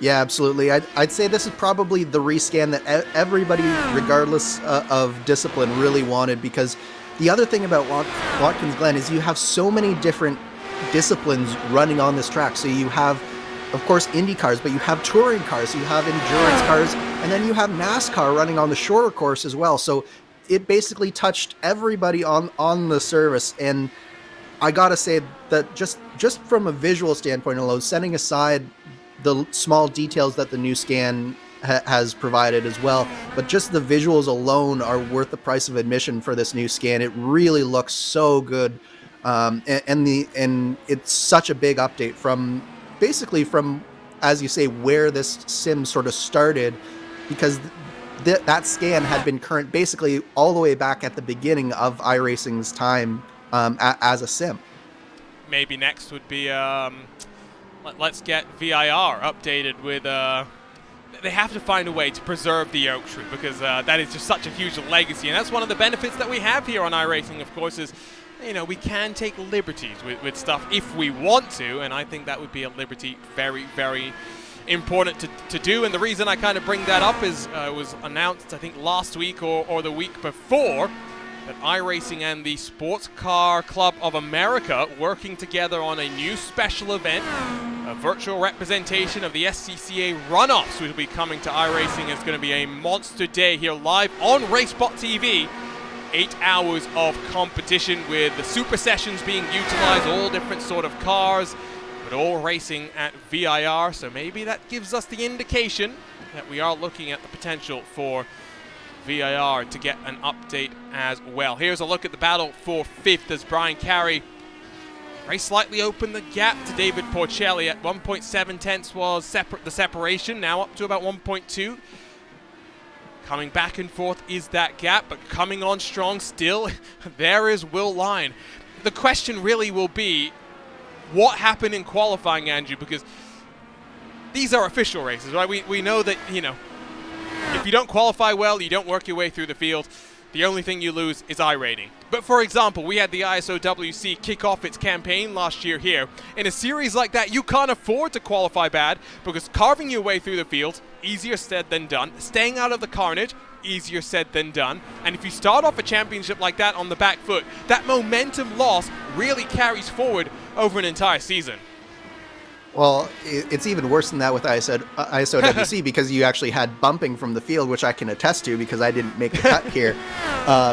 Yeah, absolutely. I'd say this is probably the rescan that everybody, regardless of discipline, really wanted, because the other thing about Watkins Glen is you have so many different disciplines running on this track. So you have, of course, Indy cars, but you have touring cars, you have endurance cars, and then you have NASCAR running on the shorter course as well. So it basically touched everybody on the service. And I gotta say that just from a visual standpoint alone, setting aside the small details that the new scan has provided as well, but just the visuals alone are worth the price of admission for this new scan. It really looks so good, and it's such a big update from, as you say, where this sim sort of started, because that scan had been current basically all the way back at the beginning of iRacing's time as a sim. Maybe next would be let's get VIR updated with they have to find a way to preserve the oak tree, because that is just such a huge legacy, and that's one of the benefits that we have here on iRacing, of course, is we can take liberties with stuff if we want to, and I think that would be a liberty very, very important to do. And the reason I kind of bring that up is it was announced, I think, last week or the week before, that iRacing and the Sports Car Club of America working together on a new special event, a virtual representation of the SCCA runoffs, which will be coming to iRacing. It's going to be a monster day here live on RaceSpotTV. 8 hours of competition with the super sessions being utilized, all different sort of cars, but all racing at VIR. So maybe that gives us the indication that we are looking at the potential for VIR to get an update as well. Here's a look at the battle for 5th as Brian Carey very slightly opened the gap to David Porcelli. At 1.7 tenths was the separation, now up to about 1.2. Coming back and forth is that gap, but coming on strong still, there is Will Line. The question really will be, what happened in qualifying, Andrew? Because these are official races, right? We know that, you know, if you don't qualify well, you don't work your way through the field, the only thing you lose is iRating. But for example, we had the ISOWC kick off its campaign last year here. In a series like that, you can't afford to qualify bad, because carving your way through the field, easier said than done. Staying out of the carnage, easier said than done. And if you start off a championship like that on the back foot, that momentum loss really carries forward over an entire season. Well, it's even worse than that with ISOWC because you actually had bumping from the field, which I can attest to because I didn't make the cut here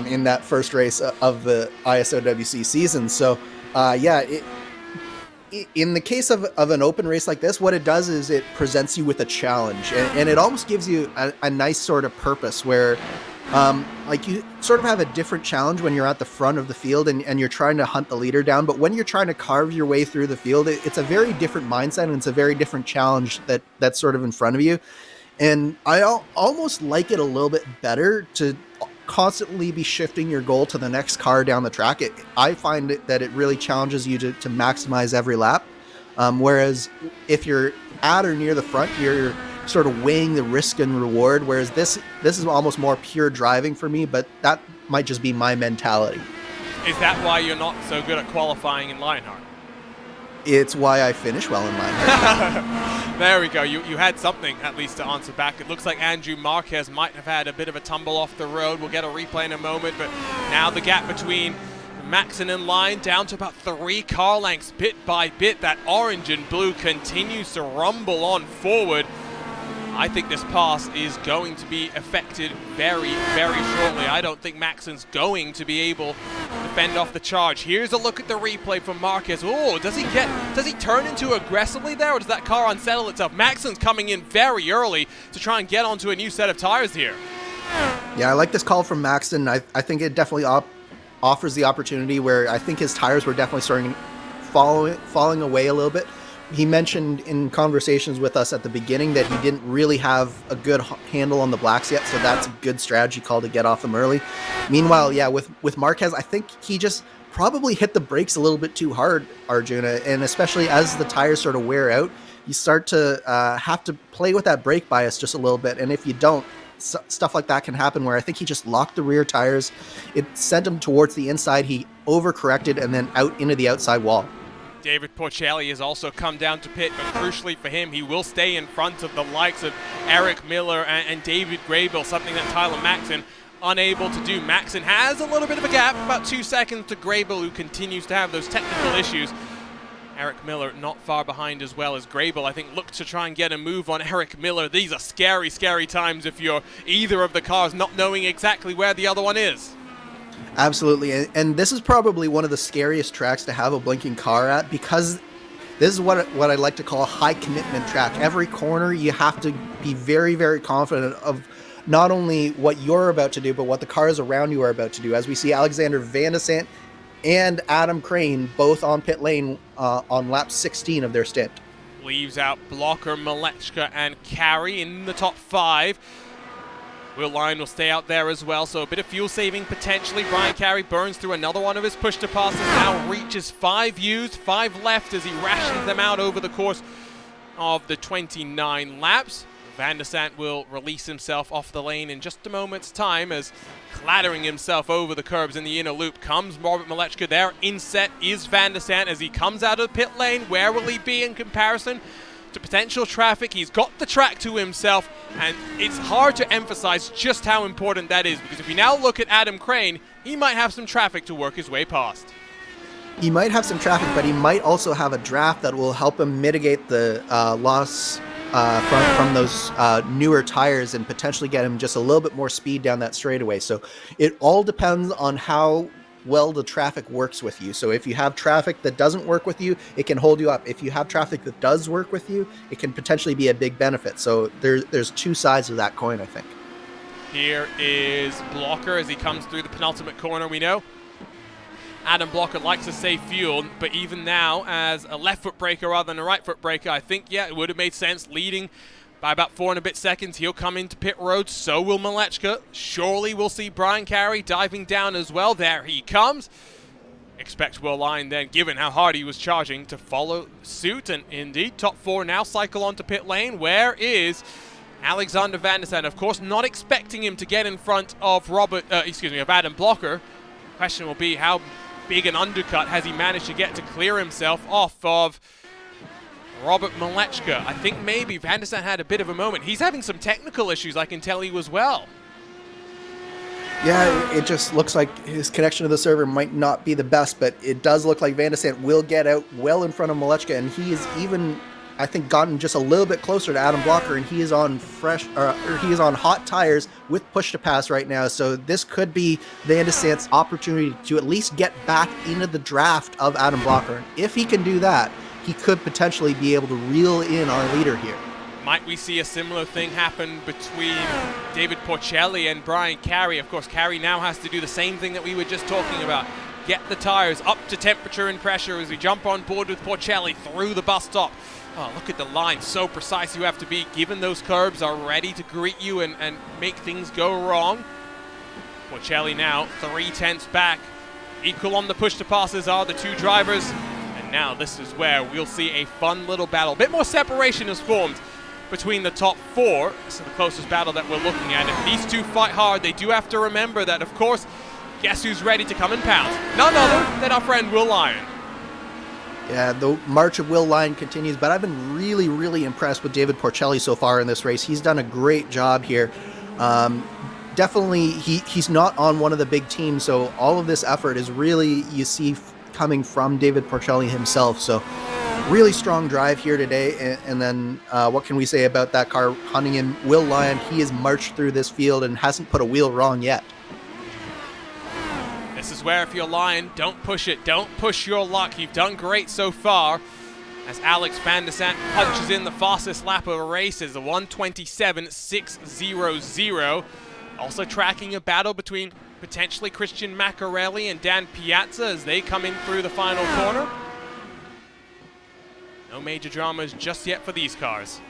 in that first race of the ISOWC season. So, in the case of an open race like this, what it does is it presents you with a challenge, and it almost gives you a nice sort of purpose where like you sort of have a different challenge when you're at the front of the field and you're trying to hunt the leader down. But when you're trying to carve your way through the field, it's a very different mindset and it's a very different challenge that's sort of in front of you. And I almost like it a little bit better to constantly be shifting your goal to the next car down the track. I find that it really challenges you to maximize every lap. Whereas if you're at or near the front, you're sort of weighing the risk and reward, whereas this is almost more pure driving for me, but that might just be my mentality. Is that why you're not so good at qualifying in Lionheart? It's why I finish well in Lionheart. There we go. You had something at least to answer back. It looks like Andrew Marquez might have had a bit of a tumble off the road. We'll get a replay in a moment, but now the gap between Maxon and Line down to about 3 car lengths bit by bit. That orange and blue continues to rumble on forward. I think this pass is going to be affected very, very shortly. I don't think Maxon's going to be able to fend off the charge. Here's a look at the replay from Marquez. Oh, does he turn into aggressively there, or does that car unsettle itself? Maxon's coming in very early to try and get onto a new set of tires here. Yeah, I like this call from Maxon. I think it definitely offers the opportunity where I think his tires were definitely starting falling away a little bit. He mentioned in conversations with us at the beginning that he didn't really have a good handle on the blacks yet, so that's a good strategy call to get off them early. Meanwhile, yeah, with Marquez, I think he just probably hit the brakes a little bit too hard, Arjuna, and especially as the tires sort of wear out, you start to have to play with that brake bias just a little bit, and if you don't, stuff like that can happen where I think he just locked the rear tires. It sent him towards the inside, he overcorrected, and then out into the outside wall. David Porcelli has also come down to pit, but crucially for him, he will stay in front of the likes of Eric Miller and David Graybill, something that Tyler Maxon unable to do. Maxon has a little bit of a gap, about 2 seconds to Graybill, who continues to have those technical issues. Eric Miller not far behind as well as Graybill. I think looks to try and get a move on Eric Miller. These are scary, scary times if you're either of the cars not knowing exactly where the other one is. Absolutely, and this is probably one of the scariest tracks to have a blinking car at, because this is what I like to call a high commitment track. Every corner you have to be very, very confident of not only what you're about to do, but what the cars around you are about to do. As we see Alexander Van de Sant and Adam Crane both on pit lane on lap 16 of their stint. Leaves out Blocker, Malechka, and Carey in the top 5. Will Line will stay out there as well, so a bit of fuel saving potentially. Brian Carey burns through another one of his push-to passes, now reaches 5 used, 5 left as he rations them out over the course of the 29 laps. Van de Sant will release himself off the lane in just a moment's time as clattering himself over the curbs in the inner loop comes Robert Malechka. There inset is Van de Sant as he comes out of the pit lane. Where will he be in comparison to potential traffic? He's got the track to himself, and it's hard to emphasize just how important that is, because if you now look at Adam Crane, he might have some traffic to work his way past. He might have some traffic, but he might also have a draft that will help him mitigate the loss from those newer tires and potentially get him just a little bit more speed down that straightaway. So it all depends on how well the traffic works with you. So if you have traffic that doesn't work with you, it can hold you up. If you have traffic that does work with you, it can potentially be a big benefit. So there's 2 sides of that coin, I think. Here is Blocker as he comes through the penultimate corner, we know. Adam Blocker likes to save fuel, but even now, as a left foot braker rather than a right foot braker, I think, yeah, it would have made sense. Leading by about 4 and a bit seconds, he'll come into pit road, so will Malechka. Surely we'll see Brian Carey diving down as well. There he comes. Expect Will Lyon then, given how hard he was charging, to follow suit. And indeed, top 4 now cycle onto pit lane. Where is Alexander Van der Sande? Of course, not expecting him to get in front of Adam Blocker. Question will be, how big an undercut has he managed to get to clear himself off of Robert Malechka? I think maybe Van der Sande had a bit of a moment. He's having some technical issues, I can tell you as well. Yeah, it just looks like his connection to the server might not be the best, but it does look like Van der Sande will get out well in front of Malechka, and he is even, I think, gotten just a little bit closer to Adam Blocker, and he is on he is on hot tires with push to pass right now. So this could be Van der Sande's opportunity to at least get back into the draft of Adam Blocker. And if he can do that, he could potentially be able to reel in our leader here. Might we see a similar thing happen between David Porcelli and Brian Carey? Of course, Carey now has to do the same thing that we were just talking about. Get the tires up to temperature and pressure as we jump on board with Porcelli through the bus stop. Oh, look at the line, so precise you have to be, given those curbs are ready to greet you and make things go wrong. Porcelli now 3/10 back. Equal on the push to passes are the two drivers. And now this is where we'll see a fun little battle. A bit more separation has formed between the top 4. This is the closest battle that we're looking at. If these two fight hard, they do have to remember that, of course, guess who's ready to come and pounce? None other than our friend Will Lyon. Yeah, the march of Will Lyon continues, but I've been really, really impressed with David Porcelli so far in this race. He's done a great job here. Definitely, he's not on one of the big teams, so all of this effort is really, you see, coming from David Porcelli himself. So really strong drive here today, and then what can we say about that car hunting him? Will Lyon, he has marched through this field and hasn't put a wheel wrong yet. This is where, if you're Lyon, don't push it. Don't push your luck. You've done great so far. As Alex Van der Sande punches in the fastest lap of a race, is a 1:27.600. Also tracking a battle between potentially Christian Maccarelli and Dan Piazza as they come in through the final corner. No major dramas just yet for these cars.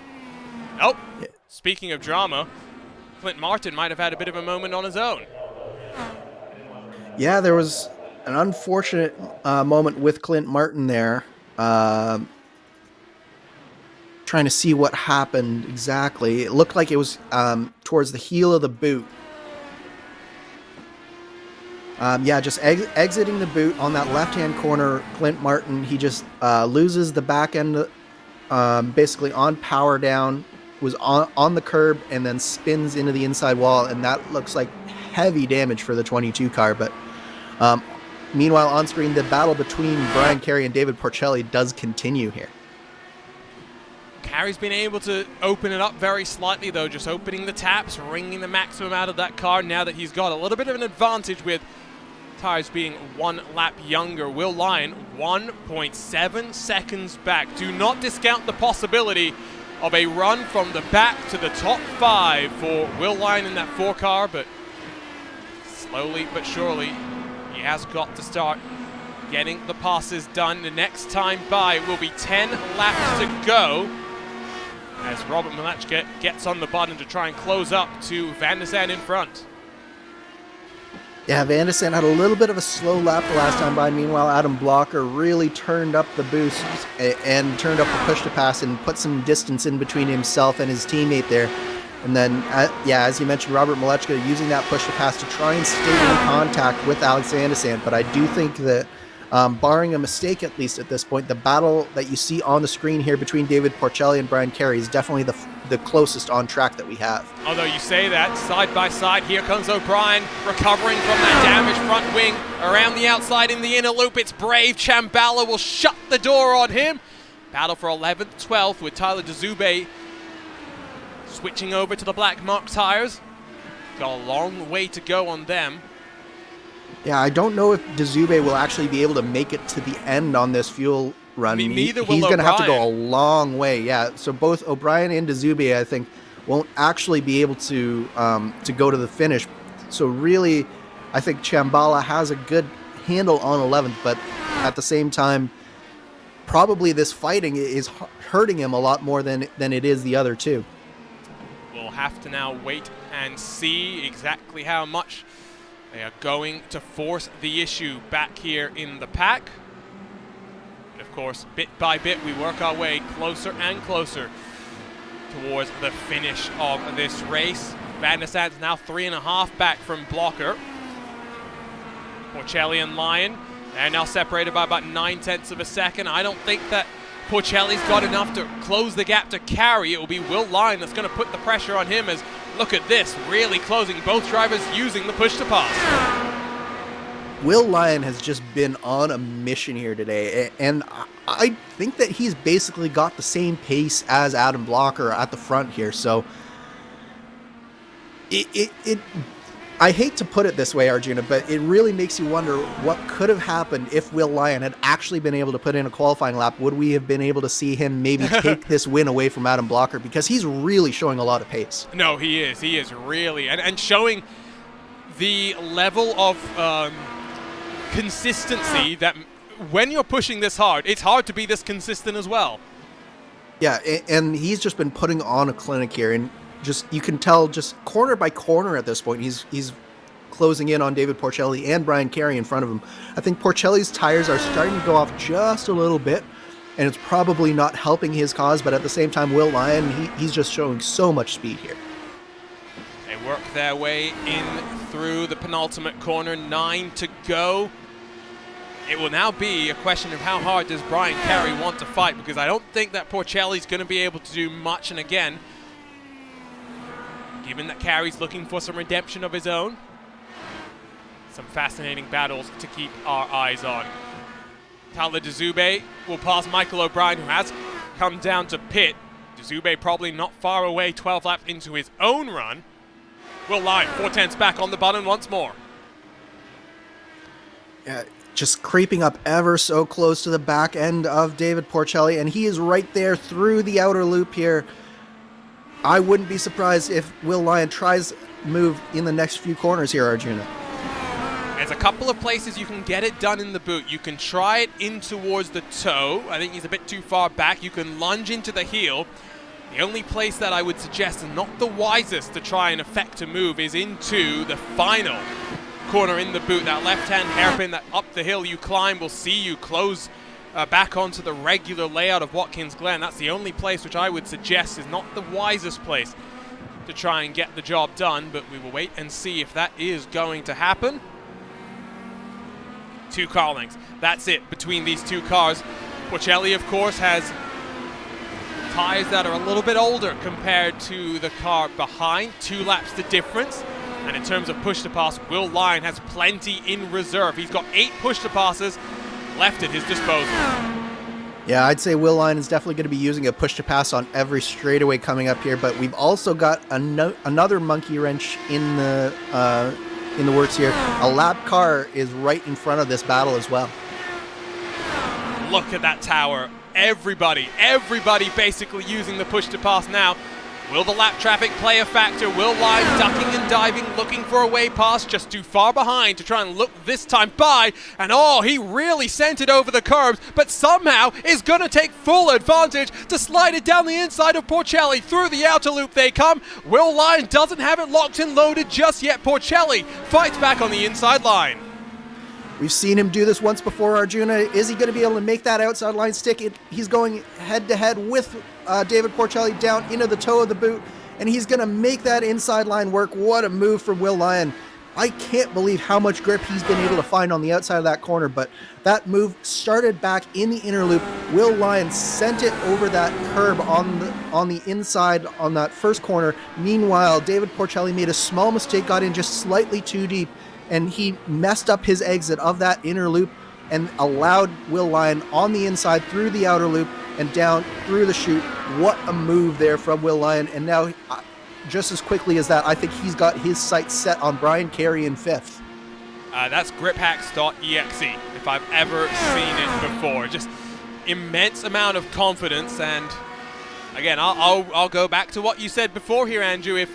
Oh, speaking of drama, Clint Martin might have had a bit of a moment on his own. Yeah, there was an unfortunate moment with Clint Martin there. Trying to see what happened exactly. It looked like it was towards the heel of the boot. Just exiting the boot on that left-hand corner, Clint Martin, he just loses the back end, basically on power down, was on the curb, and then spins into the inside wall, and that looks like heavy damage for the 22 car. But meanwhile, on screen, the battle between Brian Carey and David Porcelli does continue here. Carey's been able to open it up very slightly, though, just opening the taps, wringing the maximum out of that car now that he's got a little bit of an advantage with tires being 1 lap younger. Will Lyon, 1.7 seconds back. Do not discount the possibility of a run from the back to the top 5 for Will Lyon in that 4 car, but slowly but surely, he has got to start getting the passes done. The next time by will be 10 laps to go as Robert Malechka gets on the button to try and close up to Van der Sande in front. Yeah, Van der Sande had a little bit of a slow lap the last time by. Meanwhile, Adam Blocker really turned up the boost and turned up the push to pass and put some distance in between himself and his teammate there. And then, as you mentioned, Robert Malechka using that push to pass to try and stay in contact with Alex Van der Sande. But I do think that, barring a mistake at least at this point, the battle that you see on the screen here between David Porcelli and Brian Carey is definitely the closest on track that we have. Although you say that, side by side, here comes O'Brien, recovering from that damaged front wing, around the outside in the inner loop. It's brave. Chambala will shut the door on him. Battle for 11th, 12th with Tyler DeZube switching over to the black mark tires. Got a long way to go on them. Yeah, I don't know if DeZube will actually be able to make it to the end on this fuel run. Neither will He's going to have to go a O'Brien. long way. Yeah, so both O'Brien and DeZube, I think, won't actually be able to go to the finish. So really, I think Chambala has a good handle on 11th, but at the same time, probably this fighting is hurting him a lot more than it is the other two. We'll have to now wait and see exactly how much they are going to force the issue back here in the pack. But of course, bit by bit, we work our way closer and closer towards the finish of this race. Van der Sand's now 3.5 back from Blocker. Porcelli and Lyon, they're now separated by about 9/10 of a second. I don't think that Porcelli's got enough to close the gap to carry. It will be Will Lyon that's going to put the pressure on him, as look at this, really closing, both drivers using the push to pass. Will Lyon has just been on a mission here today, and I think that he's basically got the same pace as Adam Blocker at the front here, so I hate to put it this way, Arjuna, but it really makes you wonder what could have happened if Will Lyon had actually been able to put in a qualifying lap. Would we have been able to see him maybe take this win away from Adam Blocker? Because he's really showing a lot of pace. No, he is really, and showing the level of consistency that when you're pushing this hard, it's hard to be this consistent as well. Yeah, and he's just been putting on a clinic here, and just you can tell just corner by corner at this point, he's closing in on David Porcelli and Brian Carey in front of him. I think Porcelli's tires are starting to go off just a little bit, and it's probably not helping his cause, but at the same time, Will Lyon, he's just showing so much speed here. They work their way in through the penultimate corner, 9 to go. It will now be a question of how hard does Brian Carey want to fight, because I don't think that Porcelli's going to be able to do much, and again, given that Carey's looking for some redemption of his own, some fascinating battles to keep our eyes on. Tyler Dezube will pass Michael O'Brien, who has come down to pit. Dezube probably not far away, 12 laps into his own run. Will Lyon, 4/10 back on the button once more. Just creeping up ever so close to the back end of David Porcelli, and he is right there through the outer loop here. I wouldn't be surprised if Will Lyon tries move in the next few corners here, Arjuna. There's a couple of places you can get it done in the boot. You can try it in towards the toe. I think he's a bit too far back. You can lunge into the heel. The only place that I would suggest, and not the wisest to try and effect a move, is into the final corner in the boot. That left-hand hairpin that up the hill you climb will see you close back onto the regular layout of Watkins Glen. That's the only place which I would suggest is not the wisest place to try and get the job done, but we will wait and see if that is going to happen. 2 car lengths. That's it between these two cars. Porcelli, of course, has tires that are a little bit older compared to the car behind. 2 laps the difference. And in terms of push to pass, Will Lyon has plenty in reserve. He's got 8 push to passes left at his disposal. Yeah, I'd say Will Lyon is definitely going to be using a push to pass on every straightaway coming up here, but we've also got another monkey wrench in the works here. A lap car is right in front of this battle as well. Look at that tower. Everybody basically using the push to pass now. Will the lap traffic play a factor? Will Lyon ducking and diving, looking for a way past, just too far behind to try and look this time by. And he really sent it over the curbs, but somehow is going to take full advantage to slide it down the inside of Porcelli. Through the outer loop they come. Will Lyon doesn't have it locked and loaded just yet. Porcelli fights back on the inside line. We've seen him do this once before, Arjuna. Is he going to be able to make that outside line stick? He's going head-to-head with David Porcelli down into the toe of the boot, and he's going to make that inside line work. What a move from Will Lyon. I can't believe how much grip he's been able to find on the outside of that corner, but that move started back in the inner loop. Will Lyon sent it over that curb on the inside on that first corner. Meanwhile, David Porcelli made a small mistake, got in just slightly too deep, and he messed up his exit of that inner loop and allowed Will Lyon on the inside through the outer loop and down through the chute. What a move there from Will Lyon. And now, just as quickly as that, I think he's got his sights set on Brian Carey in 5th. That's griphacks.exe, if I've ever seen it before. Just immense amount of confidence. And again, I'll go back to what you said before here, Andrew. If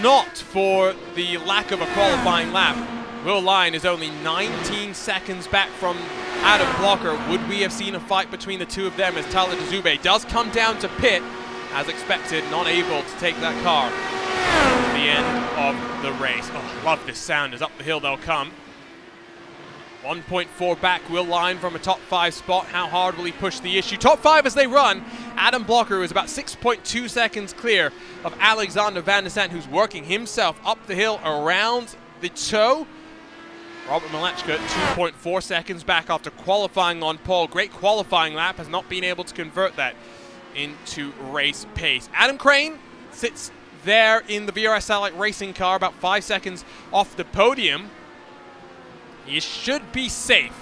not for the lack of a qualifying lap, Will Lyon is only 19 seconds back from Adam Blocker. Would we have seen a fight between the two of them as Tyler Dezube does come down to pit, as expected, not able to take that car at the end of the race. Oh, love this sound as up the hill they'll come. 1.4 back, Will Lyon from a top 5 spot. How hard will he push the issue? Top 5 as they run. Adam Blocker is about 6.2 seconds clear of Alexander Van der Sant, who's working himself up the hill around the toe. Robert Malechka, 2.4 seconds back after qualifying on pole. Great qualifying lap, has not been able to convert that into race pace. Adam Crane sits there in the VRS Satellite Racing car, about 5 seconds off the podium. He should be safe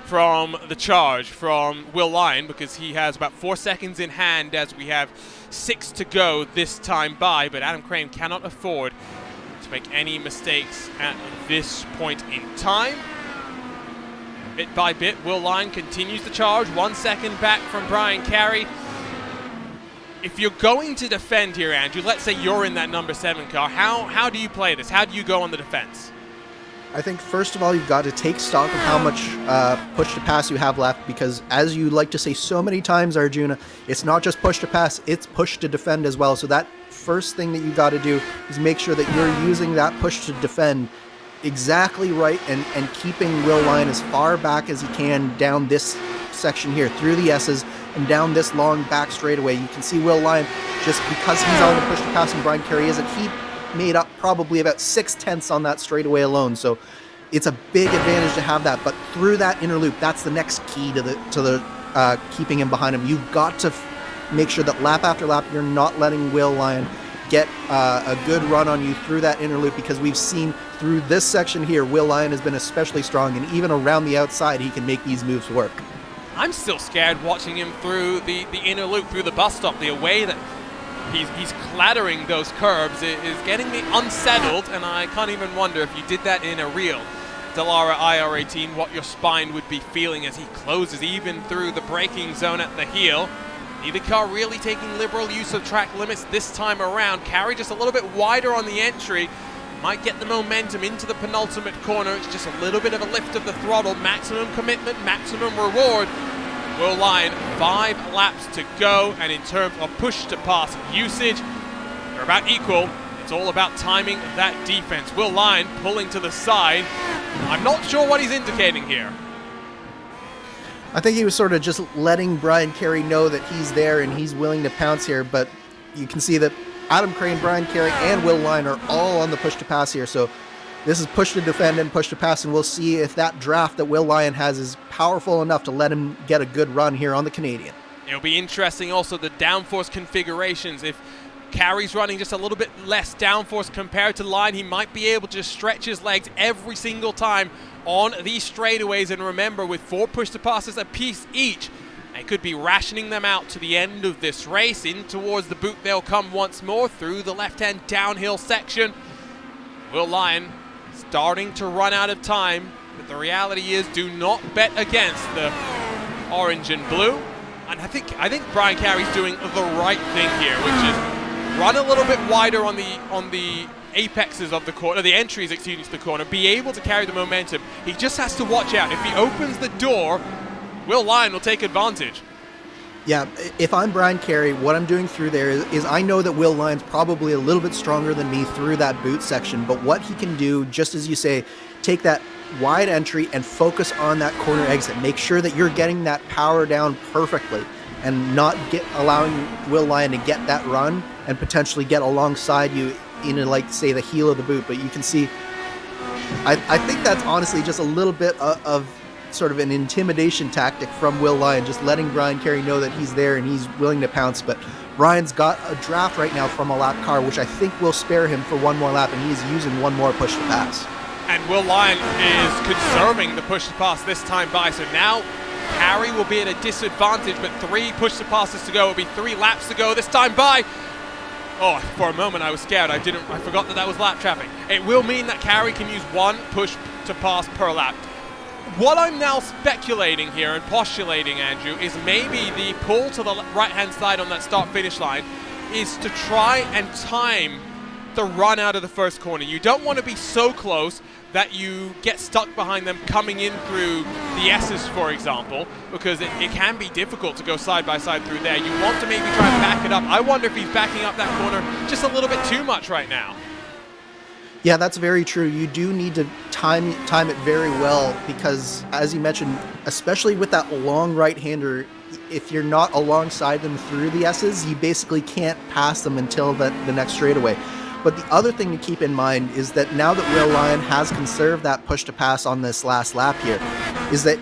from the charge from Will Lyon because he has about 4 seconds in hand as we have 6 to go this time by, but Adam Crane cannot afford to make any mistakes at this point in time. Bit by bit, Will Lyon continues the charge, 1 second back from Brian Carey. If you're going to defend here, Andrew, let's say you're in that number 7 car, how do you play this? How do you go on the defense? I think first of all, you've got to take stock of how much push to pass you have left, because as you like to say so many times, Arjuna, it's not just push to pass, it's push to defend as well. So that first thing that you got to do is make sure that you're using that push to defend exactly right and keeping Will Lyon as far back as he can down this section here, through the S's and down this long back straightaway. You can see Will Lyon, just because he's on the push to pass and Brian Carey isn't, he made up probably about 6/10 on that straightaway alone. So it's a big advantage to have that. But through that inner loop, that's the next key to the keeping him behind him. You've got to make sure that lap after lap, you're not letting Will Lyon get a good run on you through that inner loop, because we've seen through this section here, Will Lyon has been especially strong, and even around the outside, he can make these moves work. I'm still scared watching him through the inner loop, through the bus stop. The way that he's clattering those curbs is getting me unsettled, and I can't even wonder if you did that in a real Dallara IR18, what your spine would be feeling as he closes even through the braking zone at the heel. Neither car really taking liberal use of track limits this time around. Carey just a little bit wider on the entry. Might get the momentum into the penultimate corner. It's just a little bit of a lift of the throttle. Maximum commitment, maximum reward. Will Lyon, 5 laps to go, and in terms of push to pass usage, they're about equal. It's all about timing that defense. Will Lyon pulling to the side. I'm not sure what he's indicating here. I think he was sort of just letting Brian Carey know that he's there and he's willing to pounce here, but you can see that Adam Crane, Brian Carey, and Will Lyon are all on the push to pass here. So this is push to defend and push to pass, and we'll see if that draft that Will Lyon has is powerful enough to let him get a good run here on the Canadian. It'll be interesting also the downforce configurations. If Carey's running just a little bit less downforce compared to Lyon, he might be able to just stretch his legs every single time on these straightaways. And remember, with 4 push to passes a piece each, they could be rationing them out to the end of this race. In towards the boot they'll come once more through the left-hand downhill section. Will Lyon starting to run out of time, but the reality is, do not bet against the orange and blue. And I think Brian Carey's doing the right thing here, which is run a little bit wider on the apexes of the corner, the entries, excuse me, to the corner, be able to carry the momentum. He just has to watch out. If he opens the door, Will Lyon will take advantage. Yeah, if I'm Brian Carey, what I'm doing through there is I know that Will Lyon's probably a little bit stronger than me through that boot section, but what he can do, just as you say, take that wide entry and focus on that corner exit. Make sure that you're getting that power down perfectly and not allowing Will Lyon to get that run and potentially get alongside you in, like, say, the heel of the boot. But you can see, I think that's honestly just a little bit of sort of an intimidation tactic from Will Lyon, just letting Brian Carey know that he's there and he's willing to pounce. But Brian's got a draft right now from a lap car, which I think will spare him for one more lap, and he's using one more push to pass. And Will Lyon is conserving the push to pass this time by, so now Carey will be at a disadvantage, but 3 push to passes to go. It'll be 3 laps to go this time by. Oh, for a moment I was scared. I forgot that was lap traffic. It will mean that Carey can use 1 push to pass per lap. What I'm now speculating here and postulating, Andrew, is maybe the pull to the right-hand side on that start-finish line is to try and time the run out of the first corner. You don't want to be so close that you get stuck behind them coming in through the S's, for example, because it can be difficult to go side by side through there. You want to maybe try and back it up. I wonder if he's backing up that corner just a little bit too much right now. Yeah, that's very true. You do need to time it very well because, as you mentioned, especially with that long right-hander, if you're not alongside them through the S's, you basically can't pass them until the next straightaway. But the other thing to keep in mind is that now that Will Lyon has conserved that push to pass on this last lap here, is that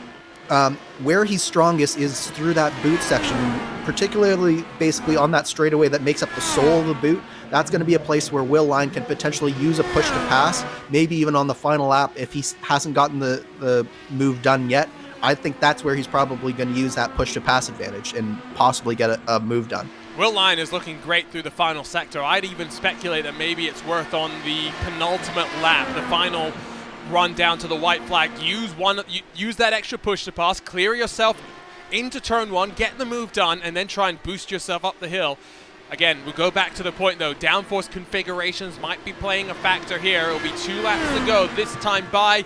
where he's strongest is through that boot section, particularly basically on that straightaway that makes up the sole of the boot. That's going to be a place where Will Lyon can potentially use a push to pass, maybe even on the final lap if he hasn't gotten the move done yet. I think that's where he's probably going to use that push to pass advantage and possibly get a move done. Will Lyon is looking great through the final sector. I'd even speculate that maybe it's worth on the penultimate lap, the final run down to the white flag. Use that extra push to pass, clear yourself into turn one, get the move done, and then try and boost yourself up the hill. Again, we'll go back to the point though, downforce configurations might be playing a factor here. It'll be 2 laps to go, this time by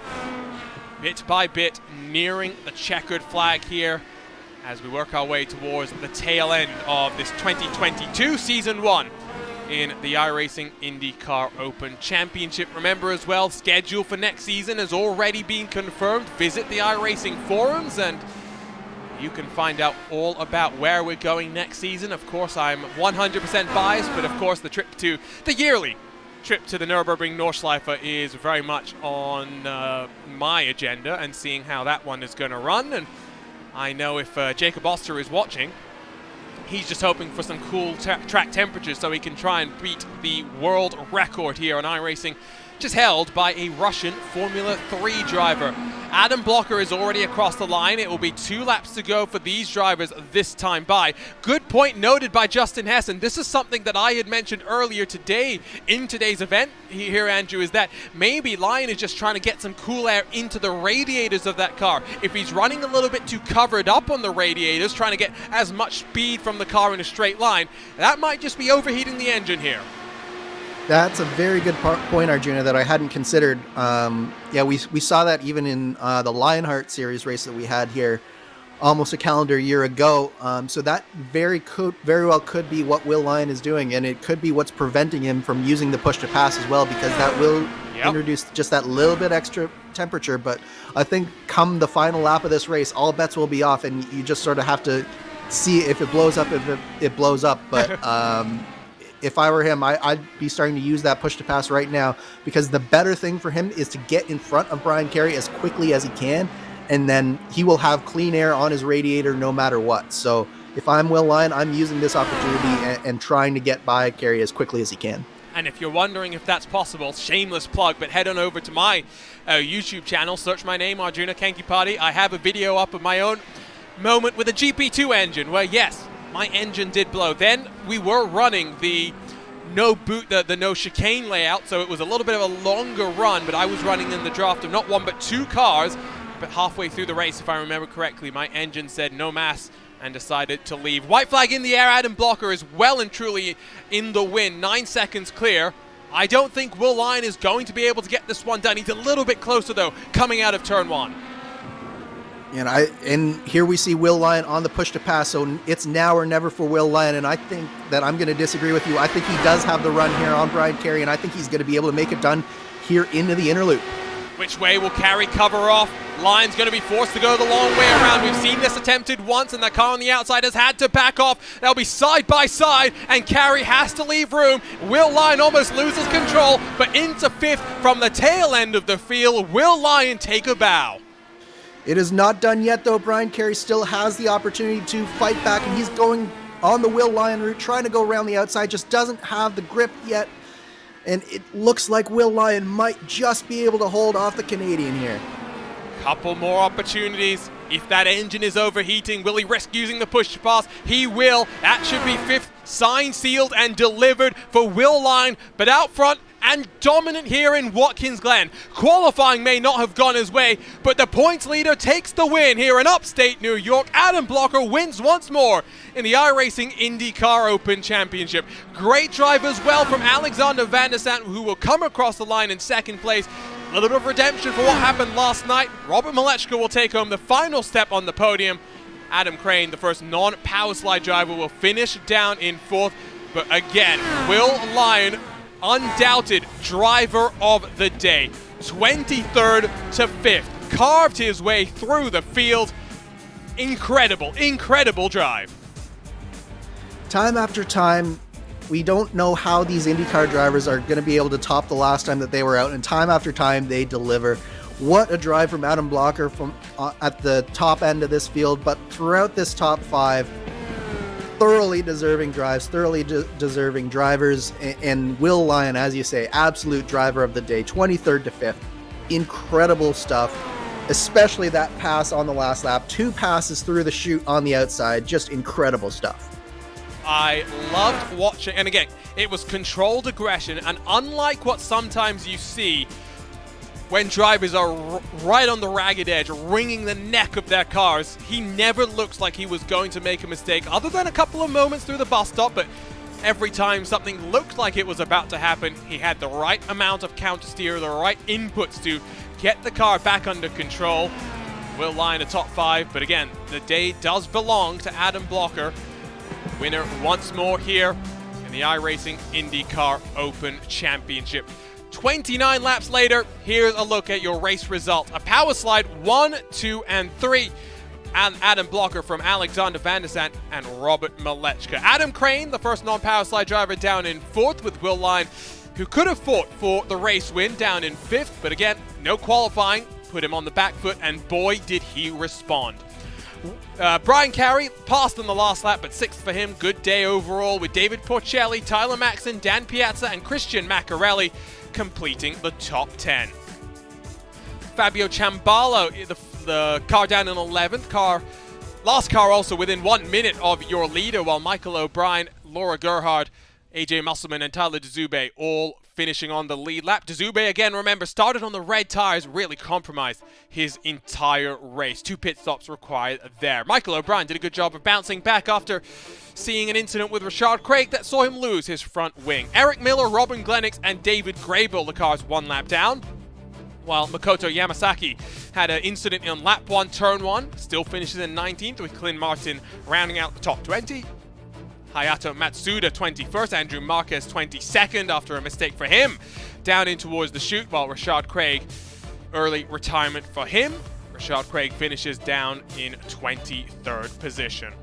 bit, nearing the checkered flag here as we work our way towards the tail end of this 2022 Season 1 in the iRacing IndyCar Open Championship. Remember as well, schedule for next season has already been confirmed. Visit the iRacing forums and you can find out all about where we're going next season. Of course, I'm 100% biased, but of course the yearly trip to the Nürburgring Nordschleife is very much on my agenda and seeing how that one is going to run. And I know if Jacob Oster is watching, he's just hoping for some cool track temperatures so he can try and beat the world record here on iRacing, just held by a Russian Formula 3 driver. Adam Blocker is already across the line. It will be 2 laps to go for these drivers this time by. Good point noted by Justin Hess, and this is something that I had mentioned earlier today in today's event here, Andrew, is that maybe Lyon is just trying to get some cool air into the radiators of that car. If he's running a little bit too covered up on the radiators, trying to get as much speed from the car in a straight line, that might just be overheating the engine here. That's a very good point, Arjuna, that I hadn't considered. Yeah, we saw that even in the Lionheart Series race that we had here almost a calendar year ago. So that very well could be what Will Lyon is doing, and it could be what's preventing him from using the push to pass as well, because that will introduce just that little bit extra temperature. But I think come the final lap of this race, all bets will be off, and you just sort of have to see if it blows up, if it blows up. But if I were him, I'd be starting to use that push to pass right now, because the better thing for him is to get in front of Brian Carey as quickly as he can, and then he will have clean air on his radiator no matter what. So if I'm Will Lyon, I'm using this opportunity and trying to get by Carey as quickly as he can. And if you're wondering if that's possible, shameless plug, but head on over to my YouTube channel, search my name, Arjuna Kankipati. I have a video up of my own moment with a GP2 engine where, yes, my engine did blow. Then we were running the no boot, the no chicane layout, so it was a little bit of a longer run, but I was running in the draft of not 1 but 2 cars. But halfway through the race, if I remember correctly, my engine said no mass and decided to leave. White flag in the air. Adam Blocker is well and truly in the win. 9 seconds clear. I don't think Will Lyon is going to be able to get this one done. He's a little bit closer, though, coming out of turn 1. And here we see Will Lyon on the push to pass, so it's now or never for Will Lyon, and I think that I'm going to disagree with you. I think he does have the run here on Brian Carey, and I think he's going to be able to make it done here into the inner loop. Which way will Carey cover off? Lyon's going to be forced to go the long way around. We've seen this attempted once, and the car on the outside has had to back off. They'll be side by side, and Carey has to leave room. Will Lyon almost loses control, but into 5th from the tail end of the field. Will Lyon take a bow? It is not done yet, though. Brian Carey still has the opportunity to fight back, and he's going on the Will Lyon route, trying to go around the outside, just doesn't have the grip yet. And it looks like Will Lyon might just be able to hold off the Canadian here. Couple more opportunities. If that engine is overheating, will he risk using the push to pass? He will. That should be 5th, signed, sealed, and delivered for Will Lyon. But out front and dominant here in Watkins Glen. Qualifying may not have gone his way, but the points leader takes the win here in upstate New York. Adam Blocker wins once more in the iRacing IndyCar Open Championship. Great drive as well from Alexander Van der Sant, who will come across the line in 2nd place. a little bit of redemption for what happened last night. Robert Malechka will take home the final step on the podium. Adam Crane, the first non-power slide driver, will finish down in 4th. But again, Will Lyon, undoubted driver of the day. 23rd to 5th. Carved his way through the field. Incredible, incredible drive. Time after time, we don't know how these IndyCar drivers are going to be able to top the last time that they were out, and time after time they deliver. What a drive from Adam Blocker from at the top end of this field, but throughout this top 5, thoroughly deserving drives, thoroughly deserving drivers, and Will Lyon, as you say, absolute driver of the day, 23rd to 5th. Incredible stuff, especially that pass on the last lap, 2 passes through the chute on the outside, just incredible stuff. I loved watching, and again, it was controlled aggression, and unlike what sometimes you see when drivers are right on the ragged edge, wringing the neck of their cars, he never looks like he was going to make a mistake, other than a couple of moments through the bus stop. But every time something looked like it was about to happen, he had the right amount of counter steer, the right inputs to get the car back under control. Will Lyon a top 5, but again, the day does belong to Adam Blocker, winner once more here in the iRacing IndyCar Open Championship. 29 laps later, here's a look at your race result. A power slide 1, 2, and 3. And Adam Blocker from Alexander Van der Sant and Robert Malechka. Adam Crane, the first non-power slide driver, down in 4th, with Will Lyon, who could have fought for the race win, down in 5th. But again, no qualifying, put him on the back foot, and boy did he respond. Brian Carey passed on the last lap, but 6th for him. Good day overall, with David Porcelli, Tyler Maxson, Dan Piazza, and Christian Maccarelli completing the top 10. Fabio Ciambalo, the car down in 11th. Last car also within 1 minute of your leader, while Michael O'Brien, Laura Gerhard, AJ Musselman, and Tyler Dzube all finishing on the lead lap. Dzube, again, remember, started on the red tires, really compromised his entire race. 2 pit stops required there. Michael O'Brien did a good job of bouncing back after seeing an incident with Rashad Craig that saw him lose his front wing. Eric Miller, Robin Glenix, and David Grable, the cars 1 lap down, while Makoto Yamasaki had an incident in lap 1, turn 1, still finishes in 19th, with Clint Martin rounding out the top 20. Hayato Matsuda 21st, Andrew Marquez 22nd after a mistake for him down in towards the chute, while Rashad Craig, early retirement for him. Rashad Craig finishes down in 23rd position.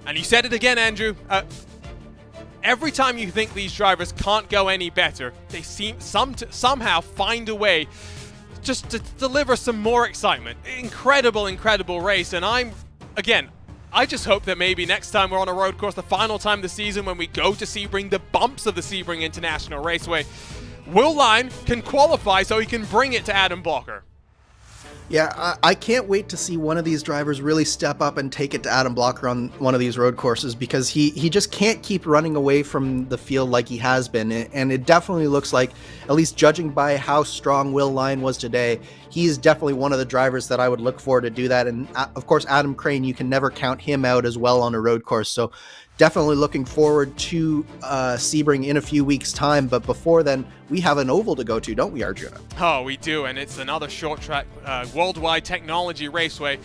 And you said it again, Andrew. Every time you think these drivers can't go any better, they seem somehow find a way just to deliver some more excitement. Incredible, incredible race. And I just hope that maybe next time we're on a road course, the final time this season when we go to Sebring, the bumps of the Sebring International Raceway, Will Lyon can qualify so he can bring it to Adam Blocker. Yeah, I can't wait to see one of these drivers really step up and take it to Adam Blocker on one of these road courses, because he just can't keep running away from the field like he has been. And it definitely looks like, at least judging by how strong Will Lyon was today, he's definitely one of the drivers that I would look for to do that. And of course, Adam Crane, you can never count him out as well on a road course. So definitely looking forward to Sebring in a few weeks' time. But before then, we have an oval to go to, don't we, Arjuna? Oh, we do, and it's another short track worldwide technology raceway.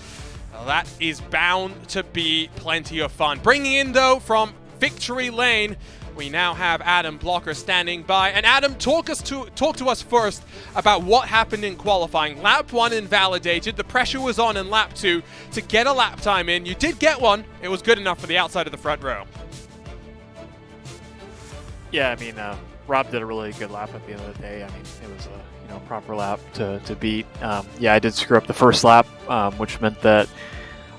That is bound to be plenty of fun. Bringing in, though, from Victory Lane, we now have Adam Blocker standing by. And Adam, talk to us first about what happened in qualifying. Lap 1 invalidated. The pressure was on in lap 2 to get a lap time in. You did get one. It was good enough for the outside of the front row. Yeah, I mean, Rob did a really good lap at the end of the day. I mean, it was a proper lap to beat. Yeah, I did screw up the first lap, which meant that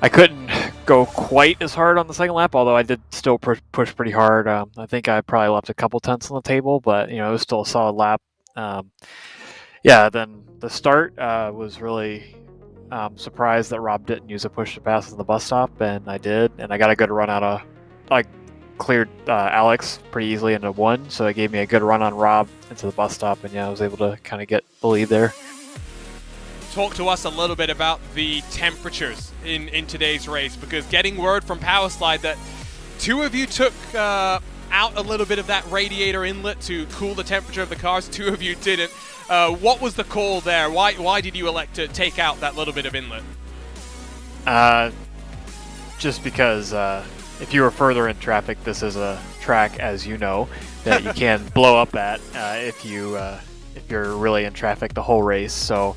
I couldn't go quite as hard on the second lap, although I did still push pretty hard. I think I probably left a couple tenths on the table, but it was still a solid lap. Yeah, then the start was really surprised that Rob didn't use a push to pass on the bus stop, and I did, and I got a good run out of, cleared Alex pretty easily into 1, so it gave me a good run on Rob into the bus stop, and yeah, I was able to kind of get the lead there. Talk to us a little bit about the temperatures in today's race, because getting word from Powerslide that 2 of you took out a little bit of that radiator inlet to cool the temperature of the cars. 2 of you didn't. What was the call there? Why did you elect to take out that little bit of inlet? Just because if you were further in traffic, this is a track, as you know, that you can blow up at if you're really in traffic the whole race. So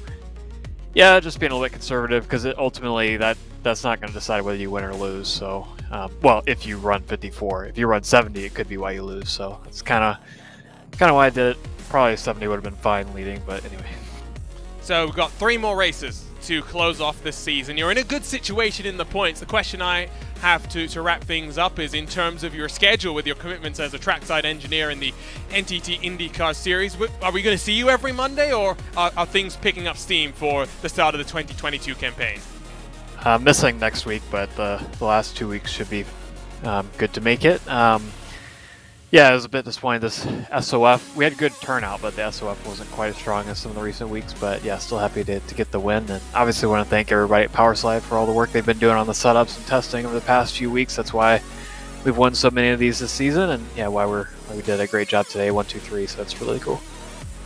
yeah, just being a little bit conservative, because ultimately that's not going to decide whether you win or lose. So well, if you run 54, if you run 70, it could be why you lose. So that's kind of why I did it. Probably 70 would have been fine leading, but anyway. So we've got 3 more races to close off this season. You're in a good situation in the points. The question I have to wrap things up is in terms of your schedule with your commitments as a trackside engineer in the NTT IndyCar series. Are we going to see you every Monday, or are things picking up steam for the start of the 2022 campaign? Missing next week, but the last 2 weeks should be good to make it. Yeah, it was a bit disappointing, this SOF. We had good turnout, but the SOF wasn't quite as strong as some of the recent weeks. But yeah, still happy to get the win. And obviously want to thank everybody at Powerslide for all the work they've been doing on the setups and testing over the past few weeks. That's why we've won so many of these this season, and yeah, why we did a great job today, 1, 2, 3. So that's really cool.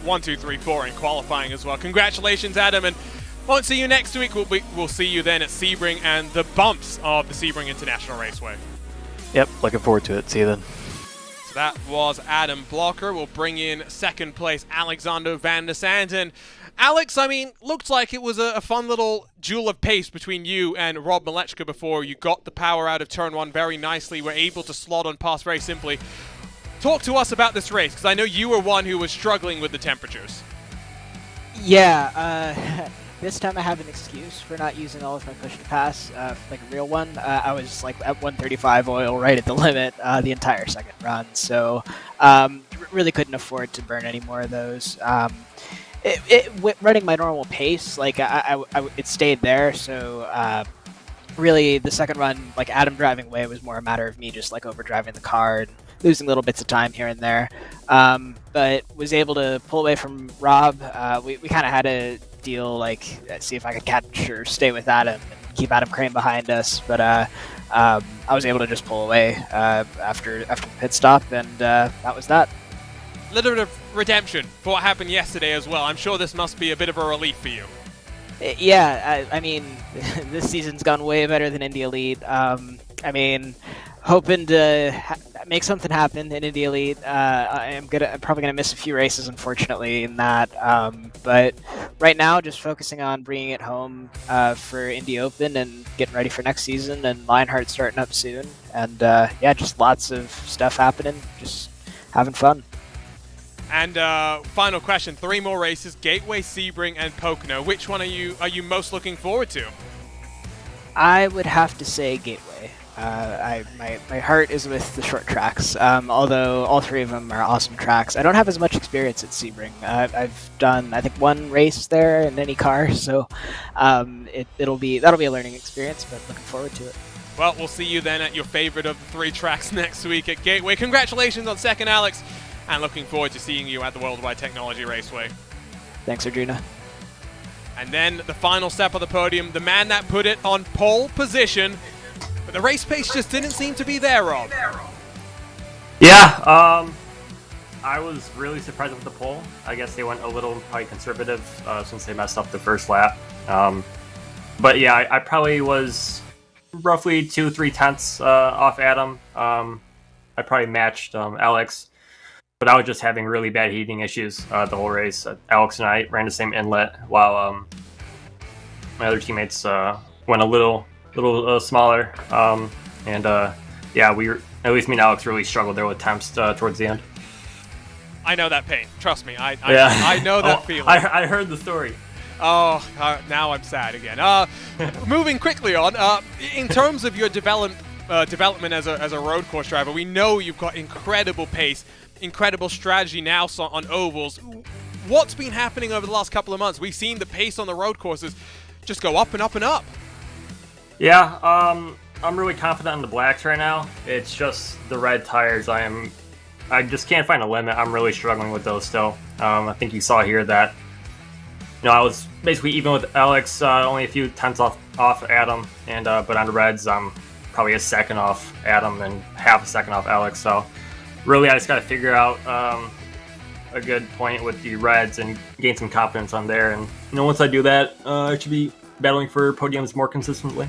1, 2, 3, 4 in qualifying as well. Congratulations, Adam, and won't see you next week. We'll see you then at Sebring and the bumps of the Sebring International Raceway. Yep, looking forward to it. See you then. So that was Adam Blocker. We'll bring in second place Alexander Van der Sand. And Alex, I mean, looked like it was a fun little duel of pace between you and Rob Malechka before you got the power out of turn 1 very nicely. Were able to slot on past very simply. Talk to us about this race, because I know you were one who was struggling with the temperatures. Yeah, this time I have an excuse for not using all of my push to pass, like a real one. I was like at 135 oil right at the limit the entire second run, so really couldn't afford to burn any more of those. Running my normal pace, like it stayed there, so really the second run, like Adam driving away, was more a matter of me just like overdriving the car and losing little bits of time here and there. But was able to pull away from Rob. We kind of had a deal, like see if I could catch or stay with Adam and keep Adam Crane behind us. But I was able to just pull away after the pit stop, and that was that. A little bit of redemption for what happened yesterday as well. I'm sure this must be a bit of a relief for you. Yeah, I mean, this season's gone way better than Indy Elite. I mean, hoping to make something happen in Indy Elite. I'm probably gonna miss a few races, unfortunately, in that. But right now, just focusing on bringing it home for Indy Open and getting ready for next season, and Lionheart starting up soon. And yeah, just lots of stuff happening. Just having fun. And final question: 3 more races: Gateway, Sebring, and Pocono. Which one are you most looking forward to? I would have to say Gateway. My heart is with the short tracks, although all 3 of them are awesome tracks. I don't have as much experience at Sebring. I've done, I think, 1 race there in any car, so that'll be a learning experience, but looking forward to it. Well, we'll see you then at your favorite of the 3 tracks next week at Gateway. Congratulations on second, Alex, and looking forward to seeing you at the Worldwide Technology Raceway. Thanks, Arjuna. And then the final step of the podium, the man that put it on pole position. But the race pace just didn't seem to be there, Rob. Yeah, I was really surprised with the pole. I guess they went a little probably conservative since they messed up the first lap. But yeah, I probably was roughly 2-3 tenths off Adam. I probably matched Alex, but I was just having really bad heating issues the whole race. Alex and I ran the same inlet, while my other teammates went a little smaller. Yeah, at least me and Alex really struggled there with temps towards the end. I know that pain. Trust me. I know that feeling. I heard the story. Oh, now I'm sad again. Moving quickly on, in terms of your development as a road course driver, we know you've got incredible pace, incredible strategy now on ovals. What's been happening over the last couple of months? We've seen the pace on the road courses just go up and up and up. Yeah, I'm really confident in the blacks right now. It's just the red tires. I just can't find a limit. I'm really struggling with those still. I think you saw here that I was basically even with Alex, only a few tenths off Adam, but on the reds, I'm probably a second off Adam and half a second off Alex. So really, I just got to figure out a good point with the Reds and gain some confidence on there. And once I do that, I should be battling for podiums more consistently.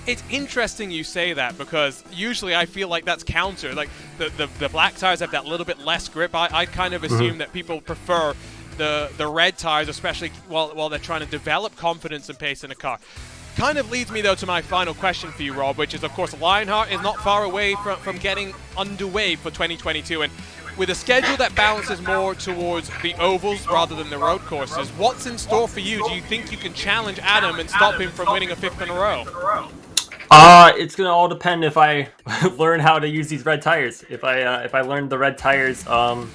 It's interesting you say that, because usually I feel like that's counter. Like the black tires have that little bit less grip. I kind of assume that people prefer the red tires, especially while they're trying to develop confidence and pace in a car. Kind of leads me, though, to my final question for you, Rob, which is, of course, Lionheart is not far away from getting underway for 2022. And with a schedule that balances more towards the ovals rather than the road courses, what's in store for you? Do you think you can challenge Adam and stop him from winning a 5th in a row? It's gonna all depend if I learn how to use these red tires. If I learn the red tires, I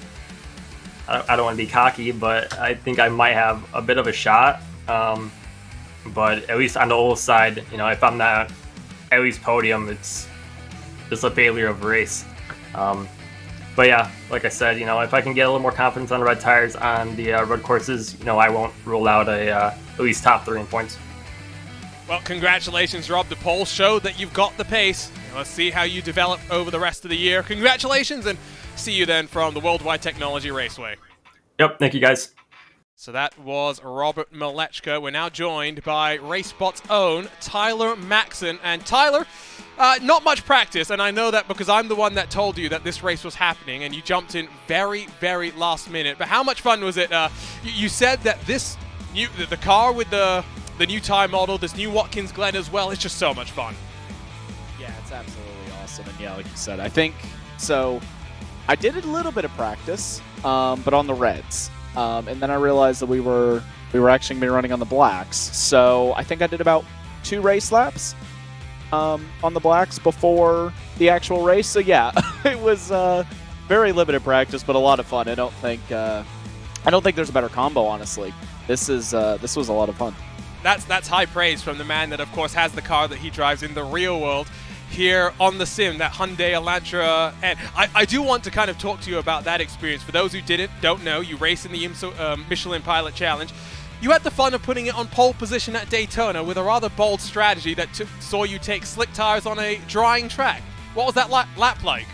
don't want to be cocky, but I think I might have a bit of a shot. But at least on the old side, if I'm not at least podium, it's just a failure of a race. But yeah, like I said, if I can get a little more confidence on the red tires on the road courses, I won't rule out at least top 3 in points. Well, congratulations, Rob. The polls show that you've got the pace. Let's see how you develop over the rest of the year. Congratulations, and see you then from the Worldwide Technology Raceway. Yep, thank you, guys. So that was Robert Malechka. We're now joined by RaceSpot's own Tyler Maxson. And Tyler, not much practice, and I know that because I'm the one that told you that this race was happening, and you jumped in very, very last minute. But how much fun was it? You said that the car with the new tire model, this new Watkins Glen as well, it's just so much fun. Yeah, it's absolutely awesome. And yeah, like you said, I think so. I did a little bit of practice, but on the reds. And then I realized that we were actually going to be running on the blacks. So I think I did about 2 race laps on the blacks before the actual race. So yeah, it was very limited practice, but a lot of fun. I don't think there's a better combo, honestly. This was a lot of fun. That's high praise from the man that, of course, has the car that he drives in the real world here on the sim, that Hyundai Elantra. And I do want to kind of talk to you about that experience. For those who don't know, you race in the Michelin Pilot Challenge. You had the fun of putting it on pole position at Daytona with a rather bold strategy that saw you take slick tires on a drying track. What was that lap like?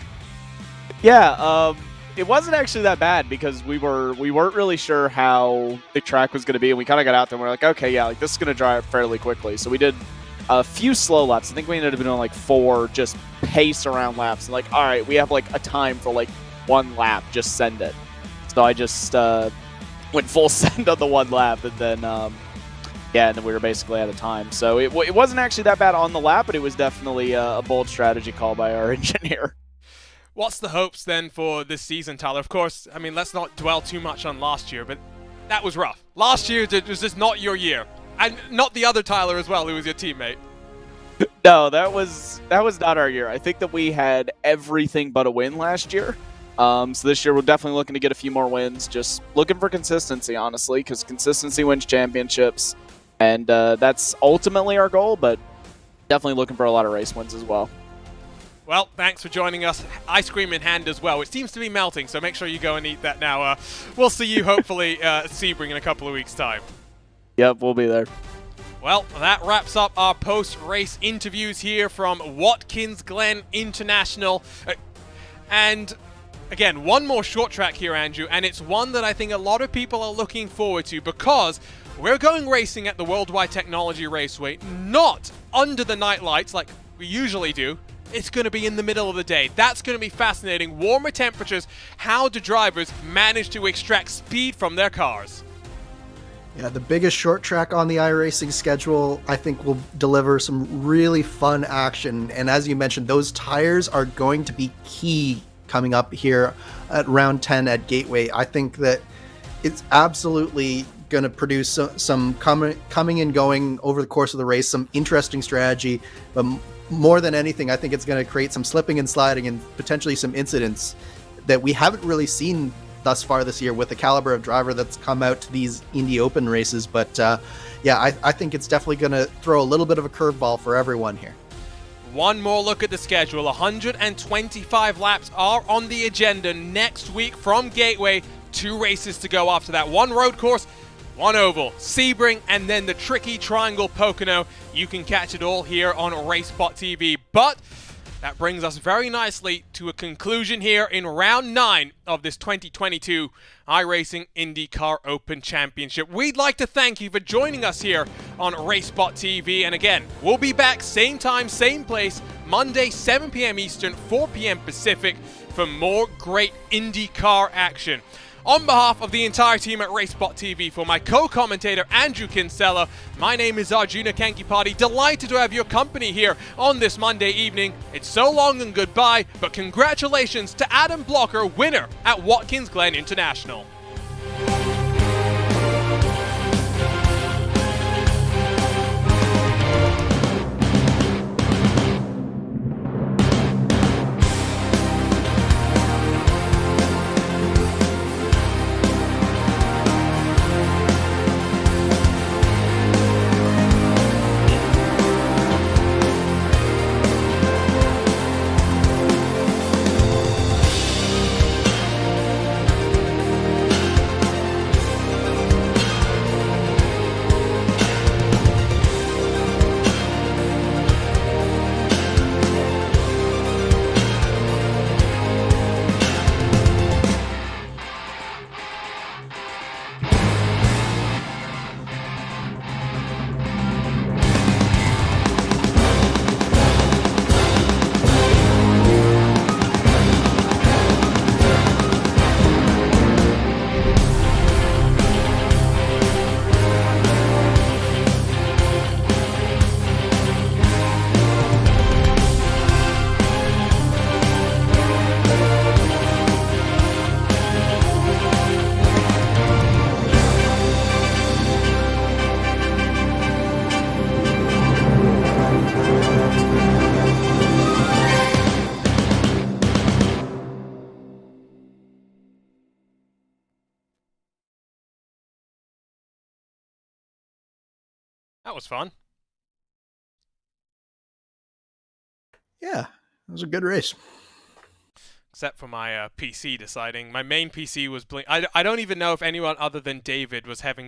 Yeah, it wasn't actually that bad because we weren't really sure how the track was going to be, and we kind of got out there and we're like, okay, yeah, like this is going to dry up fairly quickly. So we did a few slow laps. I think we ended up doing like 4 just pace around laps. And like, all right, we have like a time for like 1 lap. Just send it. So I just went full send on the 1 lap, and then and then we were basically out of time. So it wasn't actually that bad on the lap, but it was definitely a bold strategy call by our engineer. What's the hopes then for this season, Tyler? Of course, I mean, let's not dwell too much on last year, but that was rough. Last year was just not your year. And not the other Tyler as well, who was your teammate. No, that was not our year. I think that we had everything but a win last year. So this year we're definitely looking to get a few more wins. Just looking for consistency, honestly, because consistency wins championships. And that's ultimately our goal, but definitely looking for a lot of race wins as well. Well, thanks for joining us. Ice cream in hand as well, which seems to be melting, so make sure you go and eat that now. We'll see you hopefully at Sebring in a couple of weeks' time. Yep, we'll be there. Well, that wraps up our post-race interviews here from Watkins Glen International. And again, one more short track here, Andrew, and it's one that I think a lot of people are looking forward to because we're going racing at the Worldwide Technology Raceway, not under the night lights like we usually do. It's going to be in the middle of the day. That's going to be fascinating. Warmer temperatures. How do drivers manage to extract speed from their cars? Yeah, the biggest short track on the iRacing schedule, I think, will deliver some really fun action. And as you mentioned, those tires are going to be key coming up here at round 10 at Gateway. I think that it's absolutely going to produce some coming and going over the course of the race, some interesting strategy. But more than anything, I think it's going to create some slipping and sliding and potentially some incidents that we haven't really seen thus far this year with the caliber of driver that's come out to these Indy Open races. But I think it's definitely going to throw a little bit of a curveball for everyone here. One more look at the schedule. 125 laps are on the agenda next week from Gateway. 2 races to go after that. 1 road course, 1 oval, Sebring, and then the tricky Triangle Pocono. You can catch it all here on RaceSpotTV. But that brings us very nicely to a conclusion here in round 9 of this 2022 iRacing IndyCar Open Championship. We'd like to thank you for joining us here on RaceSpotTV. And again, we'll be back same time, same place, Monday, 7 p.m. Eastern, 4 p.m. Pacific, for more great IndyCar action. On behalf of the entire team at RaceSpotTV, for my co-commentator Andrew Kinsella, my name is Arjuna Kankipati. Delighted to have your company here on this Monday evening. It's so long and goodbye, but congratulations to Adam Blocker, winner at Watkins Glen International. That was fun. Yeah, it was a good race. Except for my PC deciding. My main PC was I don't even know if anyone other than David was having